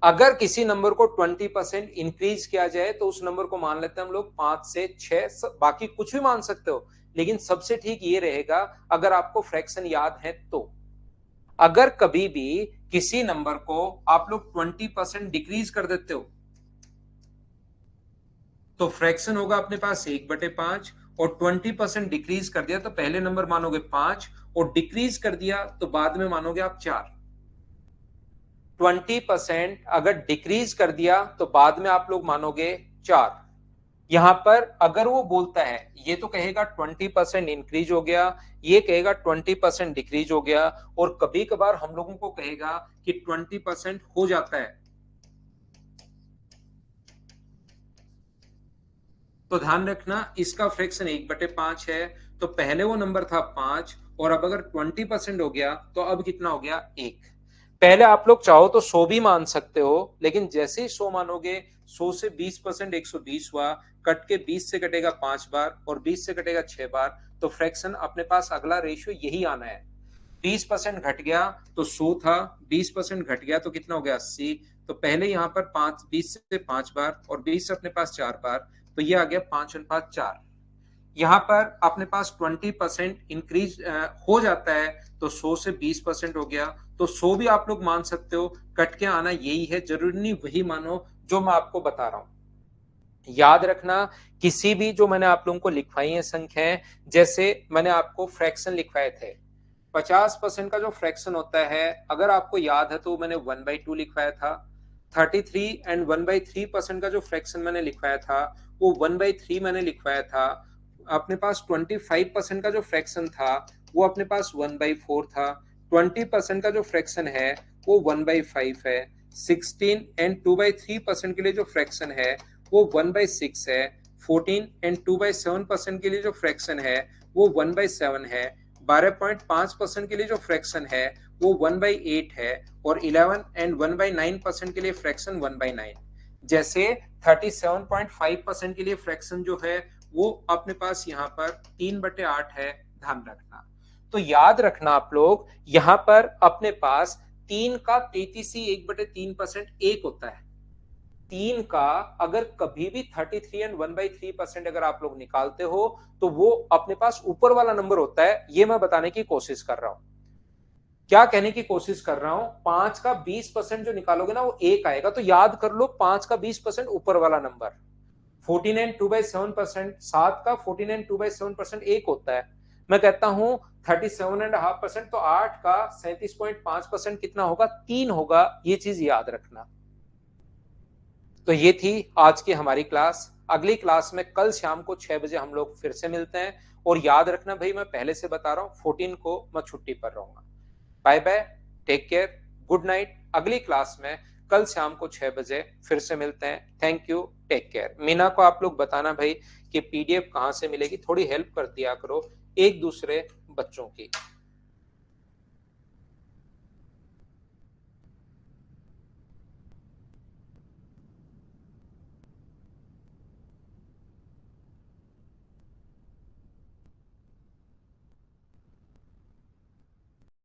अगर किसी नंबर को 20% इंक्रीज किया जाए तो उस नंबर को मान लेते हैं हम लोग 5 से 6, बाकी कुछ भी मान सकते हो, लेकिन सबसे ठीक ये रहेगा अगर आपको फ्रैक्शन याद है तो। अगर कभी भी किसी नंबर को आप लोग 20% डिक्रीज कर देते हो तो फ्रैक्शन होगा अपने पास 1/5, और 20% डिक्रीज कर दिया तो पहले नंबर मानोगे 5, और डिक्रीज कर दिया तो बाद में मानोगे आप 4। 20% अगर डिक्रीज कर दिया तो बाद में आप लोग मानोगे 4। यहां पर अगर वो बोलता है, ये तो कहेगा 20% इंक्रीज हो गया, ये कहेगा 20% डिक्रीज हो गया, और कभी कभार हम लोगों को कहेगा कि 20% हो जाता है। तो ध्यान रखना इसका फ्रैक्शन 1/5 है, तो पहले वो नंबर था 5, और अब अगर 20% हो गया तो अब कितना हो गया 1। पहले आप लोग चाहो तो 100 भी मान सकते हो, लेकिन जैसे ही 100 मानोगे 100 से 20% 120 हुआ, कट के 20 से कटेगा 5 बार और 20 से कटेगा 6 बार, तो फ्रैक्शन अपने पास अगला रेशियो यही आना है। 20% घट गया तो 100 था, 20% घट गया तो कितना हो गया 80। तो पहले यहाँ पर 20 से 5 बार और 20 से अपने पास 4 बार, तो ये आ गया 5/4। यहाँ पर अपने पास 20% इंक्रीज हो जाता है तो 100 से 20% हो गया, तो 100 भी आप लोग मान सकते हो, कट के आना यही है, जरूरी नहीं वही मानो जो मैं आपको बता रहा हूं। याद रखना किसी भी जो मैंने आप लोगों को लिखवाई है संख्याएं, जैसे मैंने आपको फ्रैक्शन लिखवाए थे, 50% का जो फ्रैक्शन होता है अगर आपको याद है तो मैंने 1/2 लिखवाया था। 33 एंड 1/3% का जो फ्रैक्शन मैंने लिखवाया था वो 1/3 मैंने लिखवाया था। अपने पास 25% का जो फ्रैक्शन था वो अपने पास 1/4 था। 20% का जो फ्रैक्शन है वो 1/5 है। 16 एंड 2/3% के लिए जो फ्रैक्शन है वो 1/6 है। 14 एंड 2/7% के लिए जो फ्रैक्शन है वो 1/7 है। 12.5% के लिए जो फ्रैक्शन है वो 1/8 है, और 11 एंड 1/9% के लिए फ्रैक्शन 1/9। जैसे 37.5% के लिए फ्रैक्शन जो है वो अपने पास यहाँ पर 3/8 है, ध्यान रखना। तो याद रखना आप लोग, यहाँ पर अपने पास 3 का 33 1/3% एक होता है। 3 का अगर कभी भी 33 एंड 1/3% अगर आप लोग निकालते हो तो वो अपने पास ऊपर वाला नंबर होता है, ये मैं बताने की कोशिश कर रहा हूं। क्या कहने की कोशिश कर रहा हूं, 5 का 20% जो निकालोगे ना वो एक आएगा, तो याद कर लो 5 का 20% ऊपर वाला नंबर। 14 एंड 2/7%, 7 का 14 एंड 2/7% एक होता है। मैं कहता हूं 37.5%, तो 8 का 37.5% कितना होगा 3 होगा, ये चीज याद रखना। तो ये थी आज की हमारी क्लास। अगली क्लास में कल शाम को 6 बजे हम लोग फिर से मिलते हैं, और याद रखना भाई मैं पहले से बता रहा हूं 14 को मैं छुट्टी पर रहूंगा। Bye bye, take care, good night. अगली क्लास में कल शाम को 6 बजे फिर से मिलते हैं। Thank you, take care. Meena को आप लोग बताना भाई कि पीडीएफ कहां से मिलेगी, थोड़ी हेल्प कर दिया करो एक दूसरे बच्चों की।